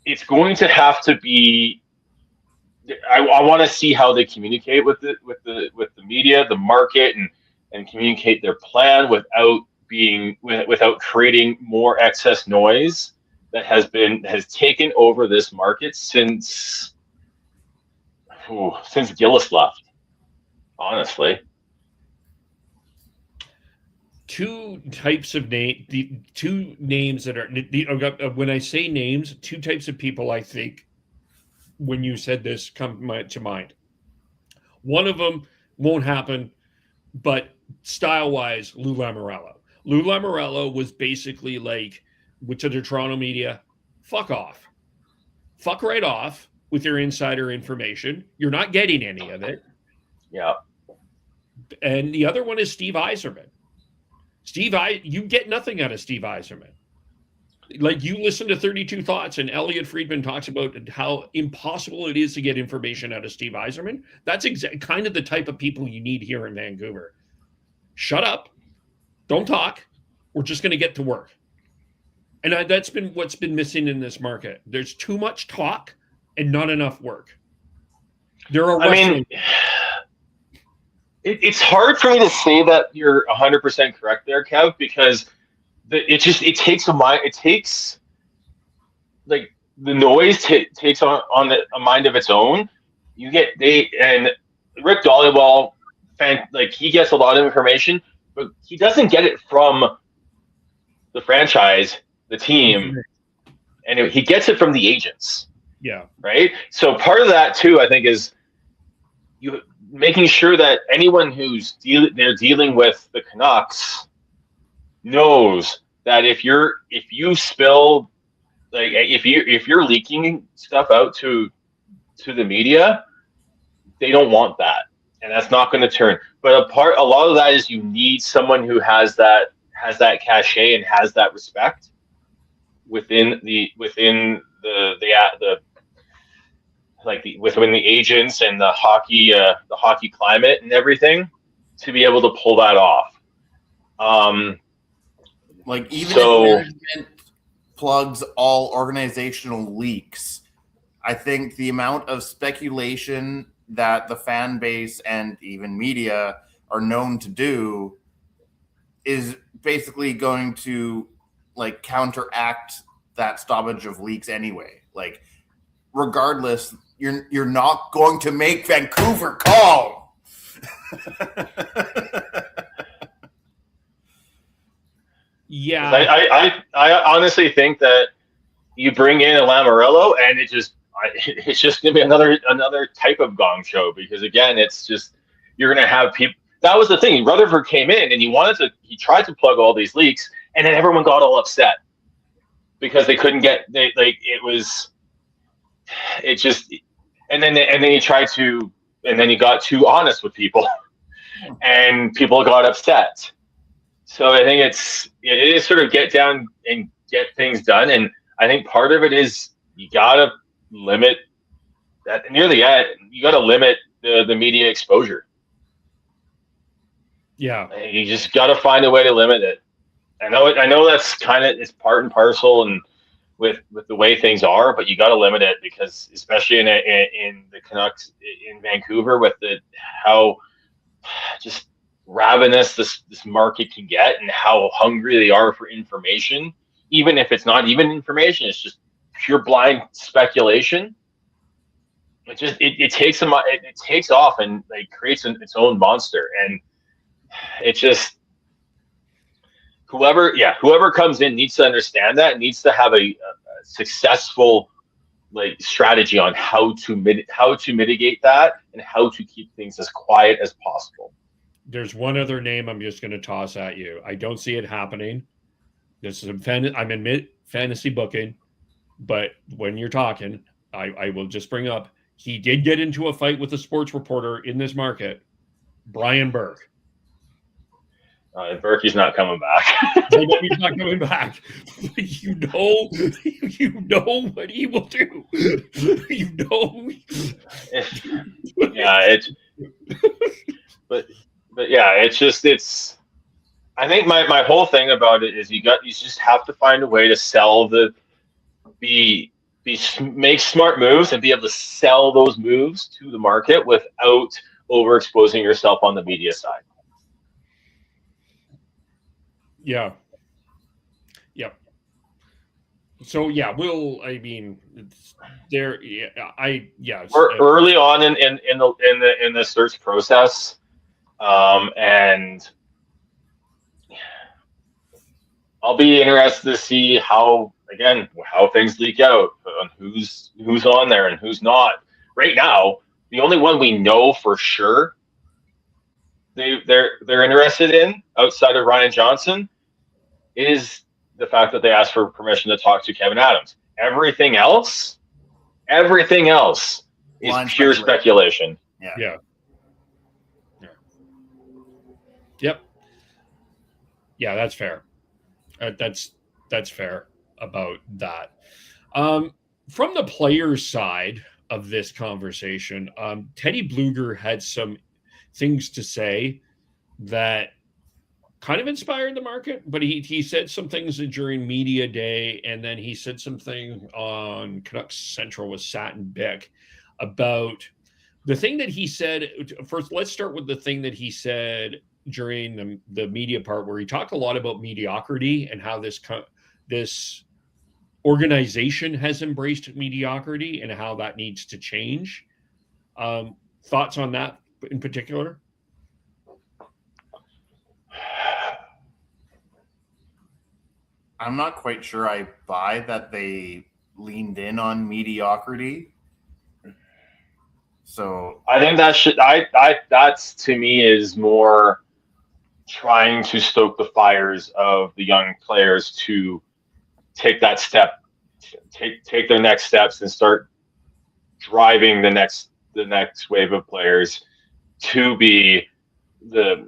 It's going to have to be. I want to see how they communicate with the media, the market, and communicate their plan without creating more excess noise that has taken over this market since Gillis left. Honestly. Two types of two names that are, when I say names, two types of people I think when you said this come to mind. One of them won't happen, but style-wise, Lou Lamoriello. Lou Lamoriello was basically like, to the Toronto media, fuck off. Fuck right off with your insider information. You're not getting any of it. Yeah. And the other one is Steve Yzerman. You get nothing out of Steve Yzerman. Like, you listen to 32 Thoughts, and Elliot Friedman talks about how impossible it is to get information out of Steve Yzerman. That's kind of the type of people you need here in Vancouver. Shut up. Don't talk. We're just going to get to work. And that's been what's been missing in this market. There's too much talk and not enough work. It's hard for me to say that you're 100% correct there, Kev, because it takes like the noise takes on a mind of its own. And Rick Dollywall, like, he gets a lot of information, but he doesn't get it from the franchise, the team, and he gets it from the agents. Yeah. Right. So part of that too, I think, is you making sure that anyone who's dealing with the Canucks knows that if you spill, like, if you're leaking stuff out to the media, they don't want that. and that's not going to turn. But a lot of that is you need someone who has that cachet and has that respect within the within the agents and the hockey climate and everything to be able to pull that off. Like even So- if management plugs all organizational leaks, I think the amount of speculation that the fan base and even media are known to do is basically going to like counteract that stoppage of leaks anyway. Like regardless, you're not going to make Vancouver call. Yeah. I honestly think that you bring in a Lamoriello and it's just going to be another type of gong show, because again, it's just, you're going to have people. That was the thing. Rutherford came in and he tried to plug all these leaks, and then everyone got all upset because they couldn't get, and then he got too honest with people and people got upset. So I think it is sort of get down and get things done. And I think part of it is you got to limit that near the end. You got to limit the media exposure. Yeah. You just got to find a way to limit it. I know that's kind of, it's part and parcel and with the way things are, but you got to limit it, because especially in the Canucks in Vancouver, with how just ravenous this market can get and how hungry they are for information, even if it's not even information, it's just pure blind speculation. It takes off and like creates its own monster, and it's just whoever comes in needs to understand that, needs to have a successful like strategy on how to mitigate that and how to keep things as quiet as possible. There's one other name I'm just going to toss at you. I don't see it happening. This is I'm in fantasy booking, but when you're talking, I will just bring up, he did get into a fight with a sports reporter in this market, Brian Burke. Berkey's not coming back. I know he's not coming back. You know what he will do. You know. Yeah, but yeah, it's. I think my whole thing about it is you just have to find a way to sell make smart moves and be able to sell those moves to the market without overexposing yourself on the media side. Yeah. Yep. So yeah, we're early on in the search process, and I'll be interested to see how things leak out on who's on there and who's not. Right now, the only one we know for sure they're interested in outside of Ryan Johnson is the fact that they asked for permission to talk to Kevin Adams. Everything else is pure speculation. Yeah. Yep. Yeah, that's fair. That's fair about that. From the players' side of this conversation, Teddy Bluger had some things to say that kind of inspired the market, but he said some things during media day, and then he said something on Canucks Central with Satin Bick about the thing that he said. First, let's start with the thing that he said during the media part, where he talked a lot about mediocrity and how this organization has embraced mediocrity and how that needs to change. Thoughts on that in particular? I'm not quite sure I buy that they leaned in on mediocrity. So I think that's to me is more trying to stoke the fires of the young players to take that step, take their next steps and start driving the next wave of players to be to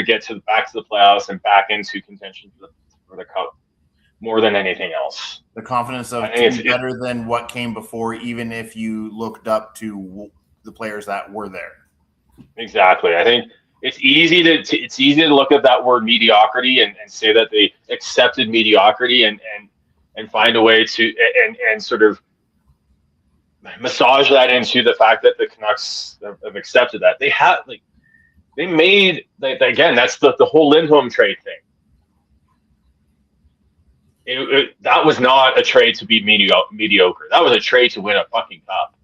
get back to the playoffs and back into contention for the cup more than anything else. The confidence of I think being better than what came before, even if you looked up to the players that were there. Exactly. I think it's easy to look at that word mediocrity and say that they accepted mediocrity and find a way to and sort of massage that into the fact that the Canucks have accepted that. They made again, that's the whole Lindholm trade thing. That was not a trade to be mediocre. That was a trade to win a fucking cup.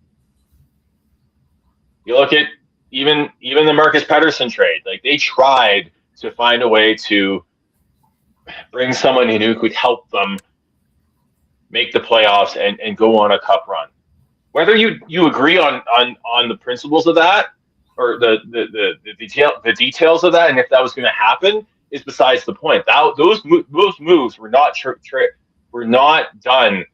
You look at even the Marcus Pettersson trade. Like, they tried to find a way to bring someone who could help them make the playoffs and go on a cup run. Whether you agree on the principles of that or the details of that, and if that was going to happen, is besides the point. Those moves were not done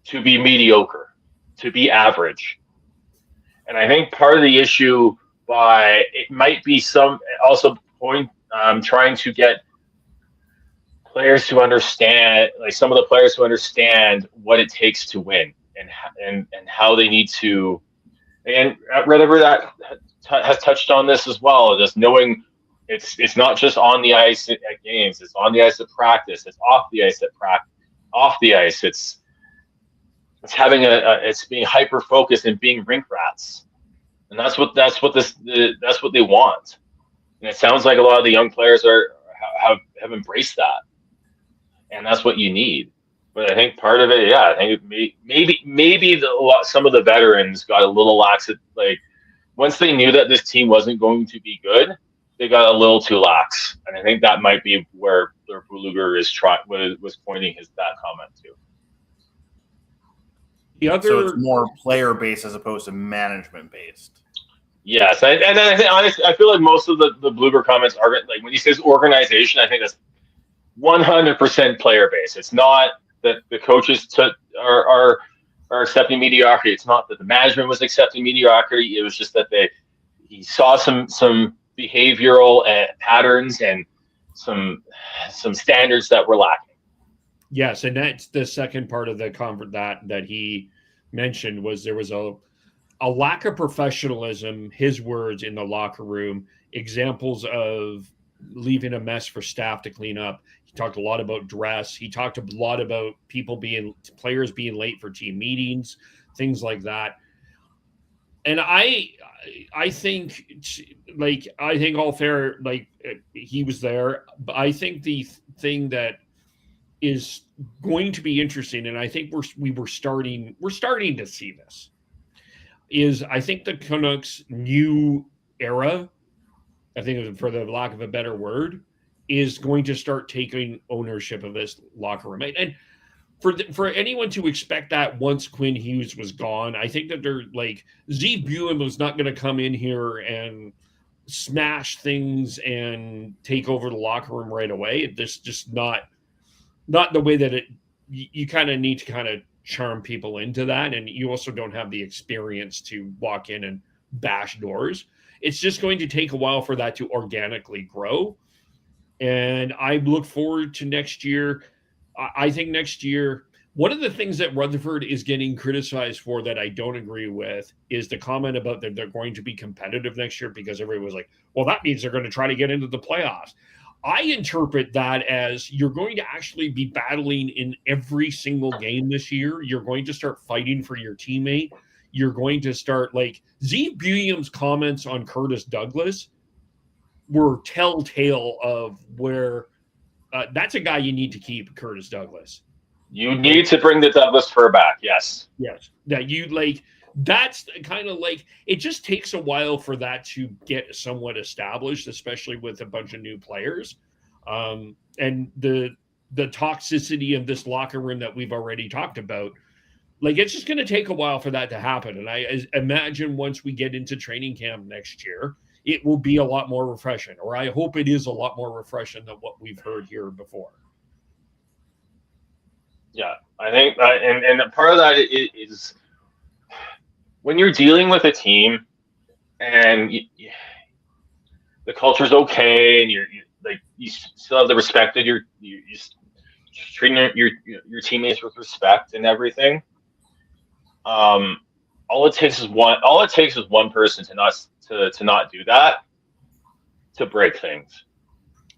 to be mediocre, to be average. And I think part of the issue it might be trying to get players to understand, like some of the players who understand what it takes to win and how they need to. And Rutherford has touched on this as well, just knowing it's not just on the ice at games, it's on the ice at practice, it's off the ice at practice. Off the ice, it's having it's being hyper focused and being rink rats, and that's what they want. And it sounds like a lot of the young players have embraced that, and that's what you need. But I think part of it, I think maybe some of the veterans got a little lax. Like, once they knew that this team wasn't going to be good, they got a little too lax, and I think that might be where Luger was pointing that comment to. So it's more player based as opposed to management based. Yes, and I think honestly, I feel like most of the Blueber comments are like, when he says organization, I think that's 100% player based. It's not that the coaches are accepting mediocrity. It's not that the management was accepting mediocrity. It was just that he saw some behavioral patterns and some standards that were lacking. Yes, and that's the second part of the that he mentioned, was there was a lack of professionalism, his words, in the locker room, examples of leaving a mess for staff to clean up. He talked a lot about dress. He talked a lot about players being late for team meetings, things like that. And I think, all fair, like, he was there. But I think the thing that is going to be interesting, and I think we're starting to see this, is I think the Canucks' new era, I think, for the lack of a better word, is going to start taking ownership of this locker room. And for anyone to expect that once Quinn Hughes was gone, I think that they're like, Zeev Buhlen was not going to come in here and smash things and take over the locker room right away. This just not the way that you kind of need to kind of charm people into that. And you also don't have the experience to walk in and bash doors. It's just going to take a while for that to organically grow. And I look forward to next year. I think next year, one of the things that Rutherford is getting criticized for that I don't agree with is the comment about that they're going to be competitive next year, because everybody was like, well, that means they're going to try to get into the playoffs. I interpret that as you're going to actually be battling in every single game this year. You're going to start fighting for your teammate. You're going to start, like, Zeev Buhlen's comments on Curtis Douglas were telltale of where that's a guy you need to keep, Curtis Douglas. You need to bring the Douglas fur back. Yes. That you like. That's kind of like, it just takes a while for that to get somewhat established, especially with a bunch of new players. And the toxicity of this locker room that we've already talked about, like, it's just going to take a while for that to happen. And I imagine once we get into training camp next year, it will be a lot more refreshing, or I hope it is a lot more refreshing than what we've heard here before. Yeah, I think, and part of that is when you're dealing with a team and the culture's okay, and you still have the respect that you're treating your teammates with respect and everything. All it takes is one person to not do that, to break things.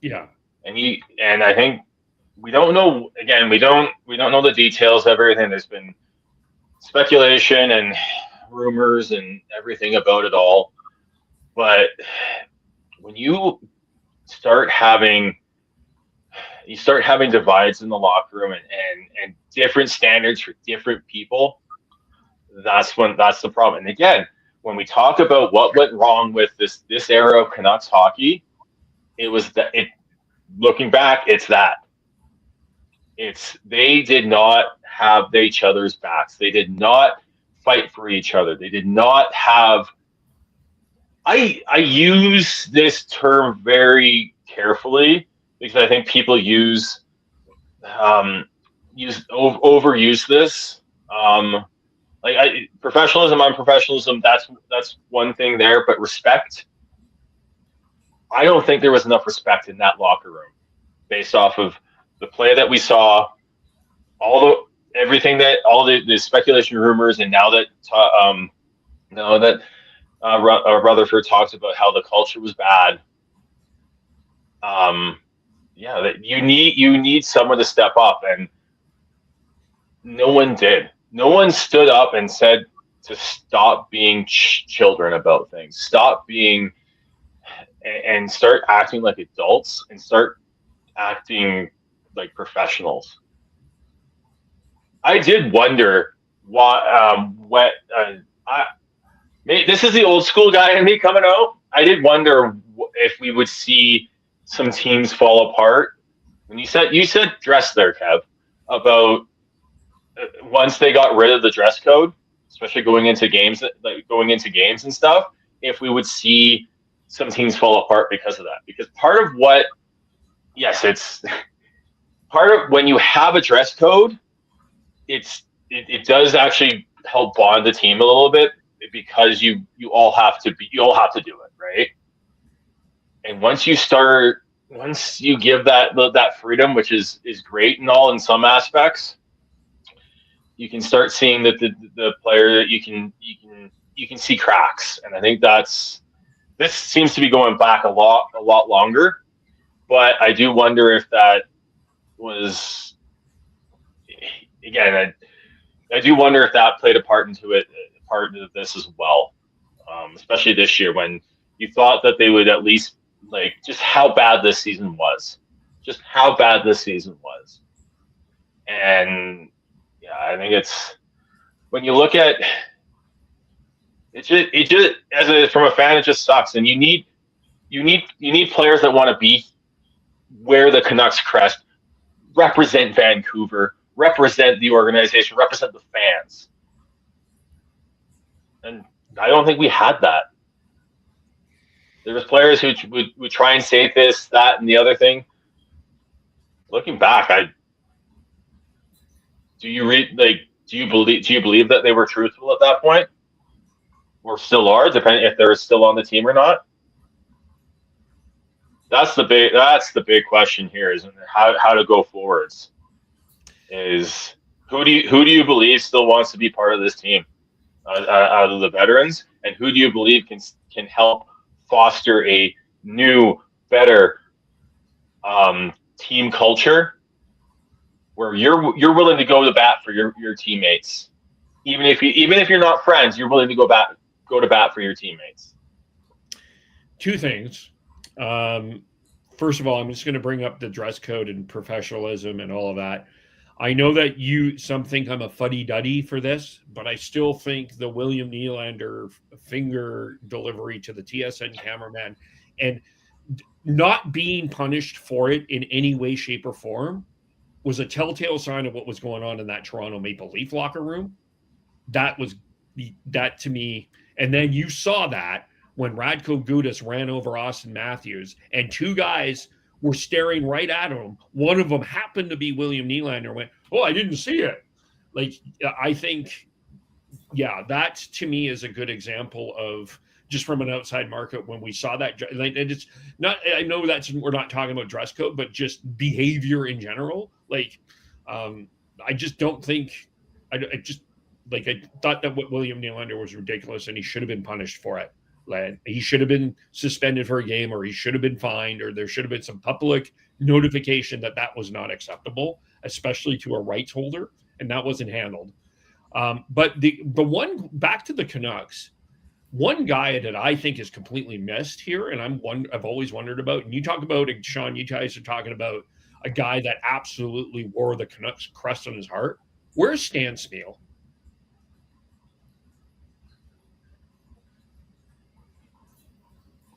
Yeah. And I think we don't know. Again, we don't know the details of everything. There's been speculation and rumors and everything about it all. But when you start having divides in the locker room and different standards for different people, that's the problem. And again, when we talk about what went wrong with this era of Canucks hockey, it was looking back, they did not have each other's backs. They did not fight for each other. They did not have. I use this term very carefully because I think people overuse this. Professionalism, unprofessionalism. That's one thing there, but respect. I don't think there was enough respect in that locker room, based off of the play that we saw, all the speculation, rumors, and now that Rutherford talks about how the culture was bad. That you need someone to step up, and no one did. No one stood up and said to stop being children about things, stop being, and start acting like adults, and start acting like professionals. I did wonder this is the old school guy in me coming out. I did wonder if we would see some teams fall apart. When you said dress there, Kev, about once they got rid of the dress code, especially going into games and stuff, if we would see some teams fall apart because of that. Because part of when you have a dress code, it does actually help bond the team a little bit, because you all have to do it, right? And once you give that freedom, which is great and all in some aspects, you can start seeing that the player that you can see cracks. And I think this seems to be going back a lot longer, but I do wonder if that was, again, I do wonder if that played a part into this as well, especially this year, when you thought that they would at least, just how bad this season was. And yeah, I think it's, when you look at it just from a fan, it just sucks. And you need players that want to be wear the Canucks crest, represent Vancouver, represent the organization, represent the fans. And I don't think we had that. There was players who would try and say this, that, and the other thing. Looking back, do you believe that they were truthful at that point, or still are, depending if they're still on the team or not? That's the big question here, isn't it? How to go forwards. Is who do you believe still wants to be part of this team out of the veterans, and who do you believe can help foster a new, better team culture where you're willing to go to bat for your teammates, even if you're not friends, you're willing to go to bat for your teammates. Two things. First of all, I'm just going to bring up the dress code and professionalism and all of that. I know that some think I'm a fuddy-duddy for this, but I still think the William Nylander finger delivery to the TSN cameraman and not being punished for it in any way, shape, or form was a telltale sign of what was going on in that Toronto Maple Leaf locker room. That to me. And then you saw that when Radko Gudas ran over Austin Matthews and two guys were staring right at him. One of them happened to be William Nylander. Went, "Oh, I didn't see it." I think yeah, that to me is a good example of just from an outside market when we saw that. Like, it's not. I know we're not talking about dress code, but just behavior in general. Like, I just don't think. I just like I thought that what William Nylander was ridiculous, and he should have been punished for it. Like, he should have been suspended for a game, or he should have been fined, or there should have been some public notification that was not acceptable, especially to a rights holder, and that wasn't handled. But the one back to the Canucks, one guy that I think is completely missed here, and I've always wondered about, and you talk about, Sean, you guys are talking about a guy that absolutely wore the Canucks crest on his heart. Where's Stan Smeel?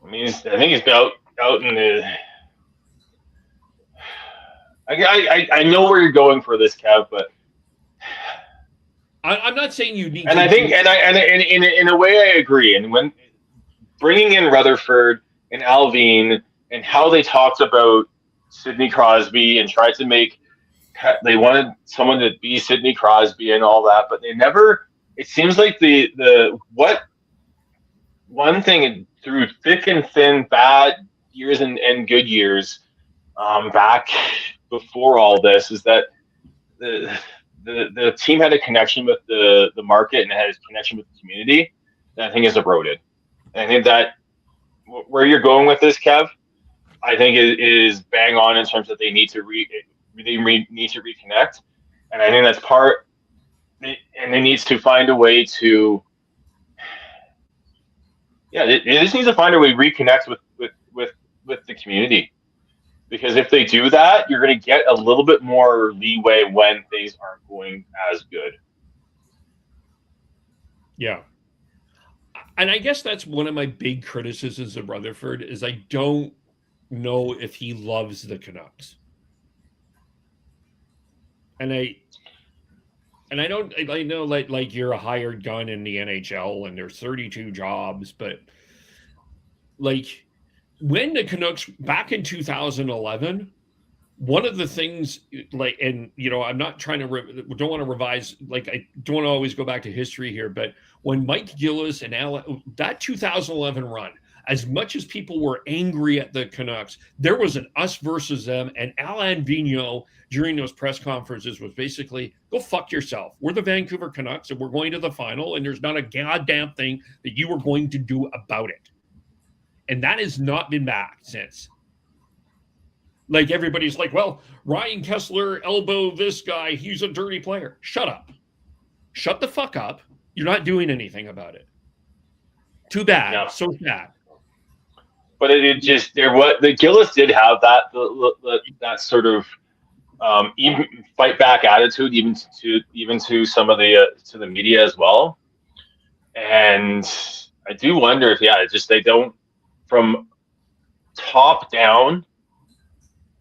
I mean, I think he's out in the. I know where you're going for this, Kev, but I'm not saying you need. And I think, and in a way, I agree. And when bringing in Rutherford and Allvin and how they talked about Sidney Crosby and tried to make, they wanted someone to be Sidney Crosby and all that, but they never. It seems like what one thing through thick and thin, bad years and good years, back before all this, is that the team had a connection with the market and had a connection with the community that I think is eroded. And I think that where you're going with this, Kev, I think is bang on in terms that they need to need to reconnect. And I think that's part, and it needs to find a way to, it just needs to find a way to reconnect with the community. Because if they do that, you're going to get a little bit more leeway when things aren't going as good. Yeah. And I guess that's one of my big criticisms of Rutherford is I don't know if he loves the Canucks. And I know like you're a hired gun in the NHL and there's 32 jobs, but like when the Canucks back in 2011, one of the things and I'm not trying to don't want to revise, like I don't want to always go back to history here, but when Mike Gillis and that 2011 run, as much as people were angry at the Canucks, there was an us versus them, and Alain Vigneault during those press conferences was basically, go fuck yourself. We're the Vancouver Canucks and we're going to the final, and there's not a goddamn thing that you were going to do about it. And that has not been back since. Like everybody's like, well, Ryan Kessler elbowed this guy. He's a dirty player. Shut up. Shut the fuck up. You're not doing anything about it. Too bad. No. So sad. But the Gillis did have that sort of even fight back attitude, even to some of the media as well. And I do wonder if they don't, from top down.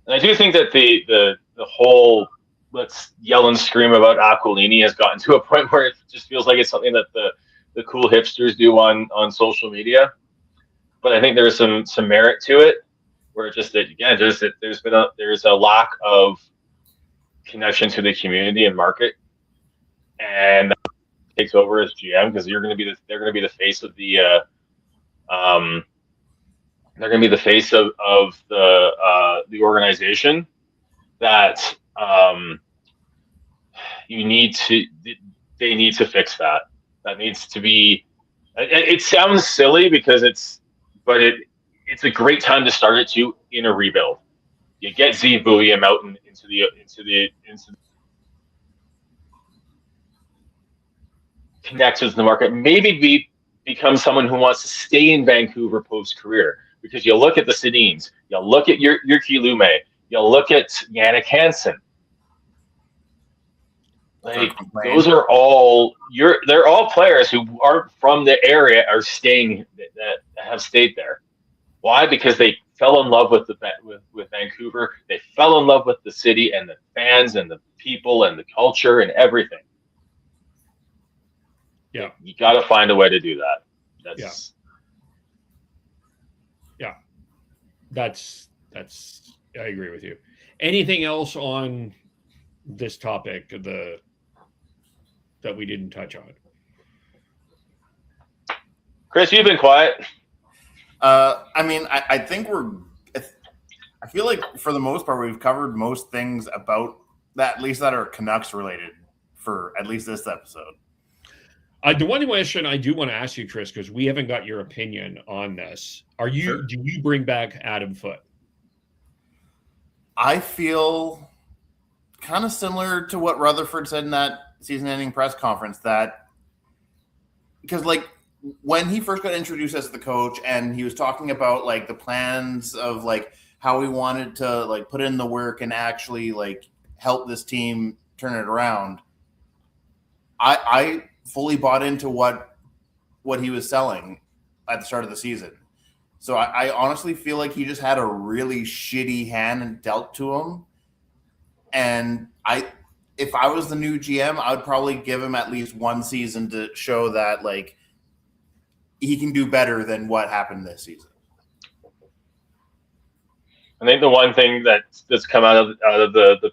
And I do think that the whole let's yell and scream about Aquilini has gotten to a point where it just feels like it's something that the cool hipsters do on social media. But I think there's some merit to it, where there's a lack of connection to the community and market, and that takes over as GM because they're going to be the face of the they're going to be the face of the organization that they need to fix that. That needs to be. It sounds silly because it's a great time to start it too in a rebuild. You get Z William out into the connections in the market. Maybe become someone who wants to stay in Vancouver post career, because you look at the Sedins, you look at Jyrki Lume, you look at Jannik Hansen. Like those are all they're all players who aren't from the area are staying that have stayed there. Why? Because they fell in love with with Vancouver. They fell in love with the city and the fans and the people and the culture and everything. Yeah, you got to find a way to do that. That's I agree with you. Anything else on this topic that we didn't touch on? Chris, you've been quiet. I mean, I think I feel like for the most part we've covered most things about that, at least that are Canucks related for at least this episode. The one question I do want to ask you, Chris, because we haven't got your opinion on this. Do you bring back Adam Foote? I feel kind of similar to what Rutherford said in that season-ending press conference, that because like when he first got introduced as the coach and he was talking about like the plans of like how he wanted to like put in the work and actually like help this team turn it around, I fully bought into what he was selling at the start of the season. So I honestly feel like he just had a really shitty hand dealt to him. And if I was the new GM, I would probably give him at least one season to show that like he can do better than what happened this season. I think the one thing that's come out of the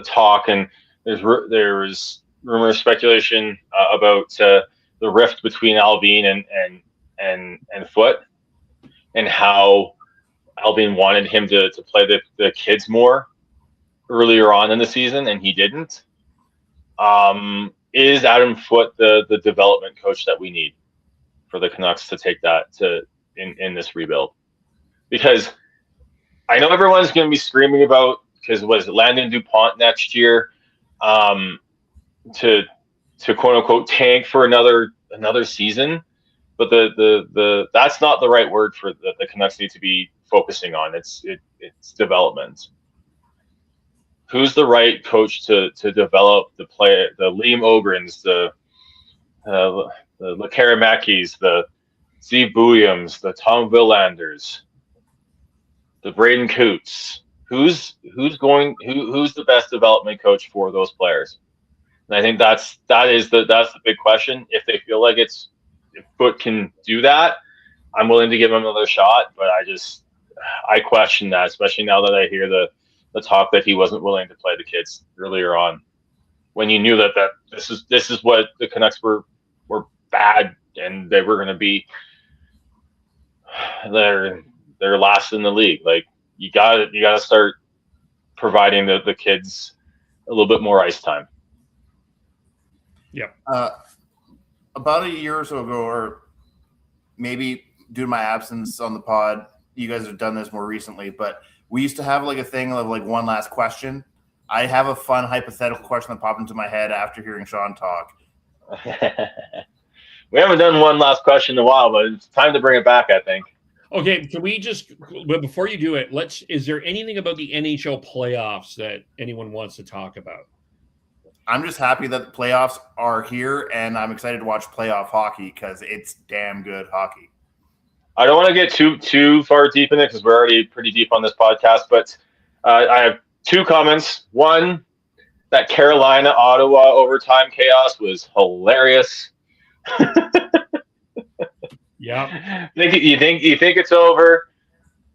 talk, and there's rumor speculation about the rift between Allvin and Foote, and how Allvin wanted him to play the kids more earlier on in the season, and he didn't. Is Adam Foote the development coach that we need for the Canucks to take that in this rebuild? Because I know everyone's going to be screaming about, because was it Landon DuPont next year, to quote unquote tank for another season, but the that's not the right word for the Canucks need to be focusing on. It's development. Who's the right coach to develop the player, the Liam Ogrens, the Lekaramakis, the Steve Bouillams, the Tom Villanders, the Braden Coots? Who's the best development coach for those players? And I think that's the big question. If they feel like if Foote can do that, I'm willing to give him another shot. But I question that, especially now that I hear the talk that he wasn't willing to play the kids earlier on, when you knew that this is what the Canucks were bad, and they were going to be they're last in the league. Like you got to start providing the kids a little bit more ice time. Yep. About a year or so ago, or maybe due to my absence on the pod, you guys have done this more recently, but we used to have like a thing of like one last question. I have a fun hypothetical question that popped into my head after hearing Sean talk. We haven't done one last question in a while, but it's time to bring it back, I think. Okay, can we but before you do it, is there anything about the NHL playoffs that anyone wants to talk about? I'm just happy that the playoffs are here, and I'm excited to watch playoff hockey because it's damn good hockey. I don't want to get too far deep in it because we're already pretty deep on this podcast, but I have two comments. One, that Carolina-Ottawa overtime chaos was hilarious. Yeah. You think it's over?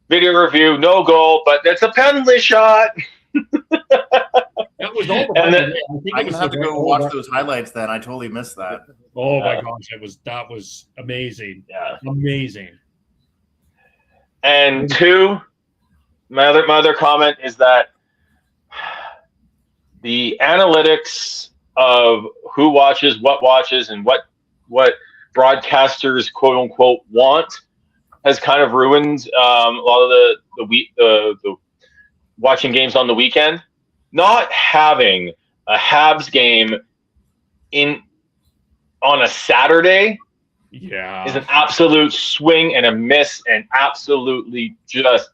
Video review, no goal, but it's a penalty shot. That was all. I'm gonna have to go watch those highlights. Then I totally missed that. Oh my gosh, that was amazing. Yeah, amazing. And two, my other comment is that the analytics of who watches, and what broadcasters quote unquote want has kind of ruined a lot of the watching games on the weekend. Not having a Habs game on a Saturday is an absolute swing and a miss, and absolutely just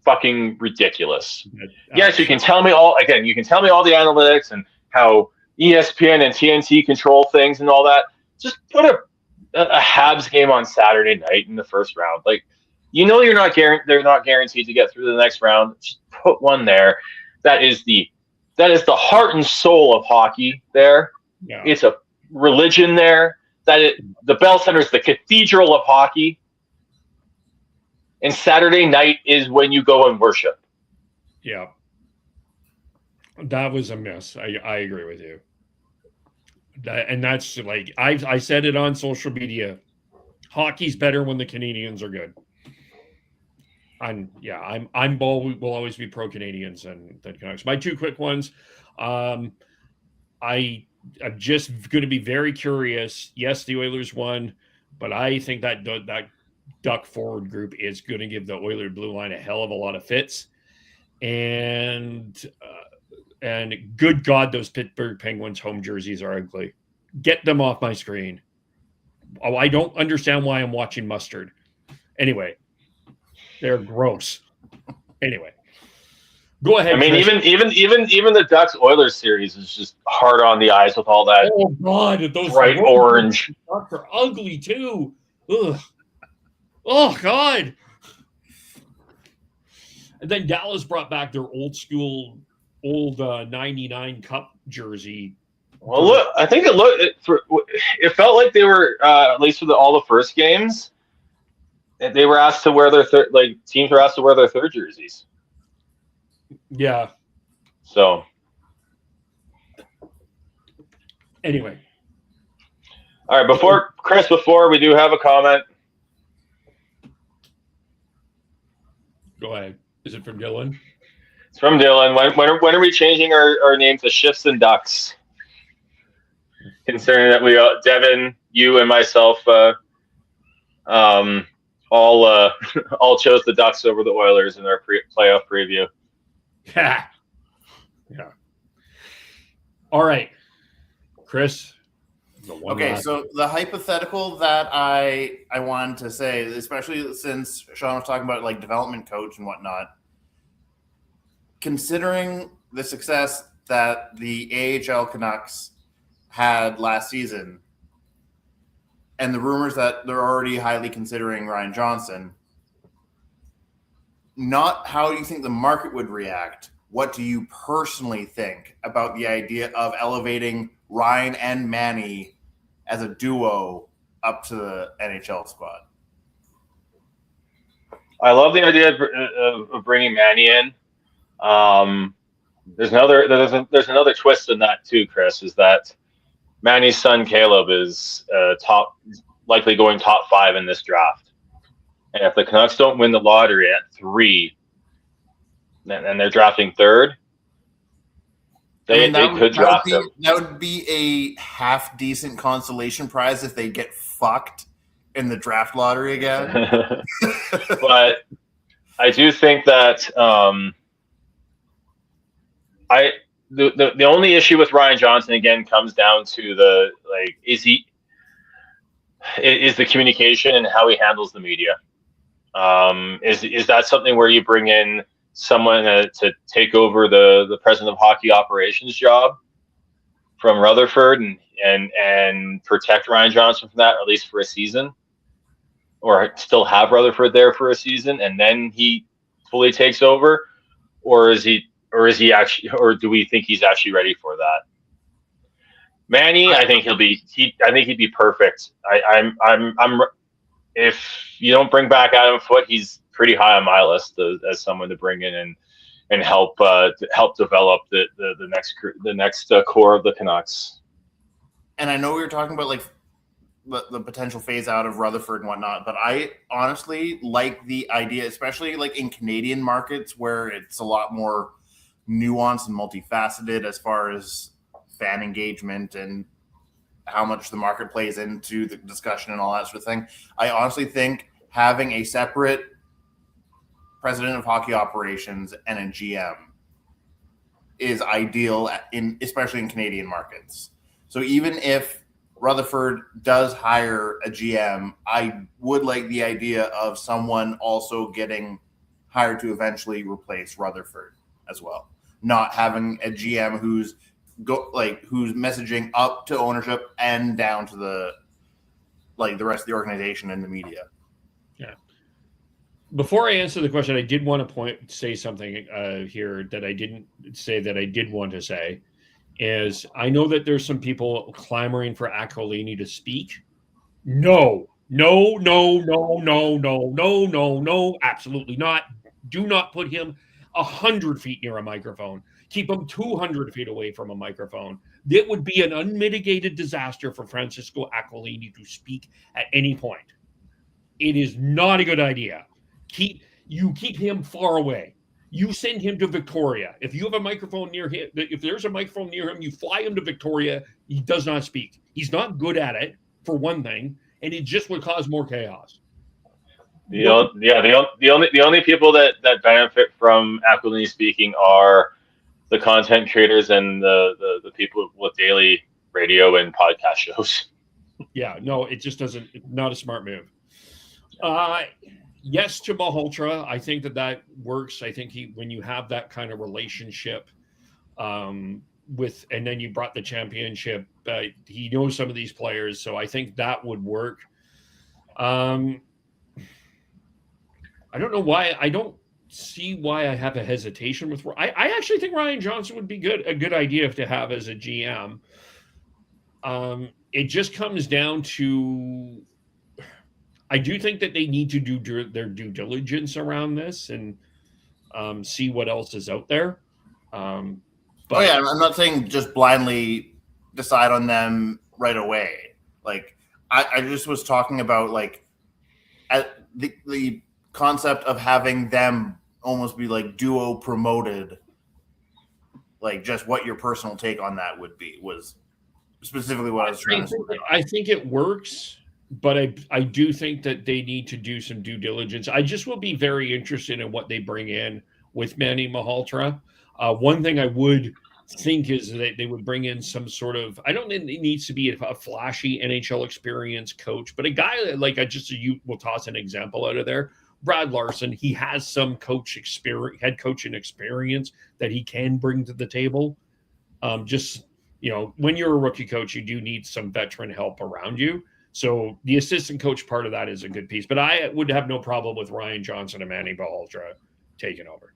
fucking ridiculous. Yes, you can tell me all the analytics and how ESPN and TNT control things and all that. Just put a Habs game on Saturday night in the first round. Like, they're not guaranteed to get through the next round. Just put one there. That is the heart and soul of hockey there. Yeah. It's a religion there. The Bell Center is the cathedral of hockey. And Saturday night is when you go and worship. Yeah. That was a miss. I agree with you. And that's like, I said it on social media Hockey's better when the Canadians are good. I'm will always be pro Canadians and the Canucks. My two quick ones. I'm just going to be very curious. Yes, the Oilers won, but I think that Duck forward group is going to give the Oilers blue line a hell of a lot of fits. And good God, those Pittsburgh Penguins home jerseys are ugly. Get them off my screen. Oh, I don't understand why I'm watching mustard. Anyway, they're gross. Anyway, go ahead. I mean, Chris. even the Ducks Oilers series is just hard on the eyes with all that. Oh God, those bright orange. Ducks are ugly too. Ugh. Oh God. And then Dallas brought back their old 99 Cup jersey. Well, look, I think it felt like they were at least for all the first games. They were asked to wear their teams were asked to wear their third jerseys. Yeah. So. Anyway. All right, before we do have a comment. Go ahead. Is it from Dylan? It's from Dylan. When are we changing our name to Shifts and Ducks? Considering that we Devin, you, and myself all chose the Ducks over the Oilers in our playoff preview. Yeah. All right, Chris. Okay, so the hypothetical that I wanted to say, especially since Sean was talking about like development coach and whatnot, considering the success that the AHL Canucks had last season and the rumors that they're already highly considering Ryan Johnson, not how you think the market would react. What do you personally think about the idea of elevating Ryan and Manny as a duo up to the NHL squad? I love the idea of bringing Manny in. There's another twist in that too, Chris, is that Manny's son Caleb is likely going top 5 in this draft. And if the Canucks don't win the lottery at 3, and they're drafting 3rd, they could draft him. That would be a half decent consolation prize if they get fucked in the draft lottery again. But I do think that the only issue with Ryan Johnson again comes down to is the communication and how he handles the media. Is that something where you bring in someone to take over the president of hockey operations job from Rutherford and protect Ryan Johnson from that, or at least for a season, or still have Rutherford there for a season and then he fully takes over, or is he actually, or do we think he's actually ready for that? Manny, I think he'd be perfect. If you don't bring back Adam Foote, he's pretty high on my list as someone to bring in and help develop the next core of the Canucks. And I know we were talking about like the potential phase out of Rutherford and whatnot, but I honestly like the idea, especially like in Canadian markets where it's a lot more nuanced and multifaceted as far as fan engagement and how much the market plays into the discussion and all that sort of thing. I honestly think having a separate president of hockey operations and a GM is ideal especially in Canadian markets. So even if Rutherford does hire a GM, I would like the idea of someone also getting hired to eventually replace Rutherford as well. Not having a GM who's messaging up to ownership and down to the rest of the organization and the media. Yeah. Before I answer the question, I did want to say something here that I didn't say that I did want to say. Is I know that there's some people clamoring for Aquilini to speak. No, absolutely not. Do not put him 100 feet near a microphone. Keep him 200 feet away from a microphone. It would be an unmitigated disaster for Francisco Aquilini to speak at any point. It is not a good idea. Keep him far away. You send him to Victoria. If you have a microphone near him, if there's a microphone near him, you fly him to Victoria. He does not speak. He's not good at it, for one thing, and it just would cause more chaos. The only people that benefit from Aquilini speaking are the content creators and the people with daily radio and podcast shows. Yeah, no, it just doesn't. Not a smart move. Yes to Malhotra. I think that works. I think when you have that kind of relationship with, and then you brought the championship, he knows some of these players, so I think that would work. I don't know why. I don't see why I have a hesitation with. I actually think Ryan Johnson would be a good idea to have as a GM. It just comes down to, I do think that they need to do their due diligence around this and see what else is out there. But I'm not saying just blindly decide on them right away. Like I just was talking about like at the concept of having them almost be like duo promoted. Like just what your personal take on that was specifically what I was trying to say. I think it works, but I do think that they need to do some due diligence. I just will be very interested in what they bring in with Manny Malhotra. One thing I would think is that they would bring in some sort of, I don't think it needs to be a flashy NHL experience coach, but a guy like we'll toss an example out of there. Brad Larson, he has some head coaching experience that he can bring to the table. When you're a rookie coach, you do need some veteran help around you. So the assistant coach part of that is a good piece. But I would have no problem with Ryan Johnson and Manny Malhotra taking over.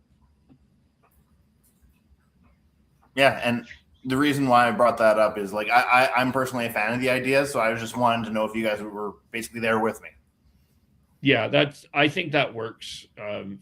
Yeah, and the reason why I brought that up is like I'm personally a fan of the idea, so I was just wanting to know if you guys were basically there with me. Yeah, I think that works.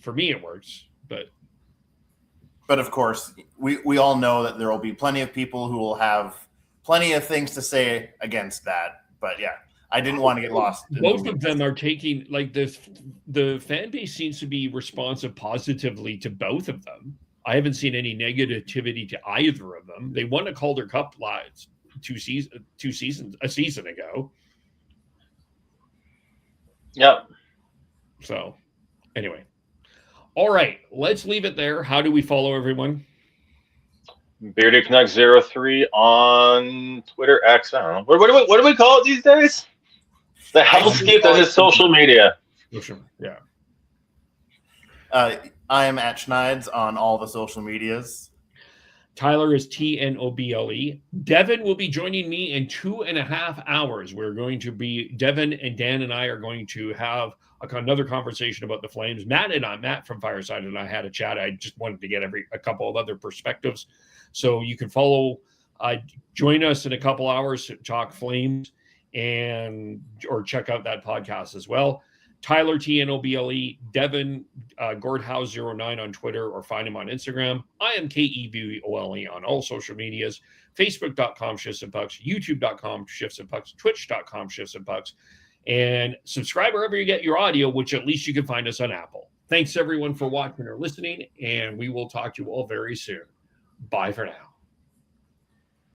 For me, it works, But of course, we all know that there will be plenty of people who will have plenty of things to say against that. But yeah, I didn't want to get lost. Both of them are taking, like, the fan base seems to be responsive positively to both of them. I haven't seen any negativity to either of them. They won a Calder Cup a season ago. Yep. So, anyway. All right, let's leave it there. How do we follow everyone? Bearded Canucks 03 on Twitter, X. I don't know. What do we call it these days? The hellscape that is social media. Yeah. I am at Schneids on all the social medias. Tyler is TNOBLE. Devin will be joining me in 2.5 hours. Devin and Dan and I are going to have another conversation about the Flames. Matt from Fireside and I had a chat. I just wanted to get a couple of other perspectives. So you can join us in a couple hours to talk Flames or check out that podcast as well. Tyler, TNOBLE, Devin, Gordhouse09 on Twitter, or find him on Instagram. I am KEBOLE on all social medias, Facebook.com Shifts and Pucks, YouTube.com Shifts and Pucks, Twitch.com Shifts and Pucks, and subscribe wherever you get your audio, which at least you can find us on Apple. Thanks everyone for watching or listening, and we will talk to you all very soon. Bye for now.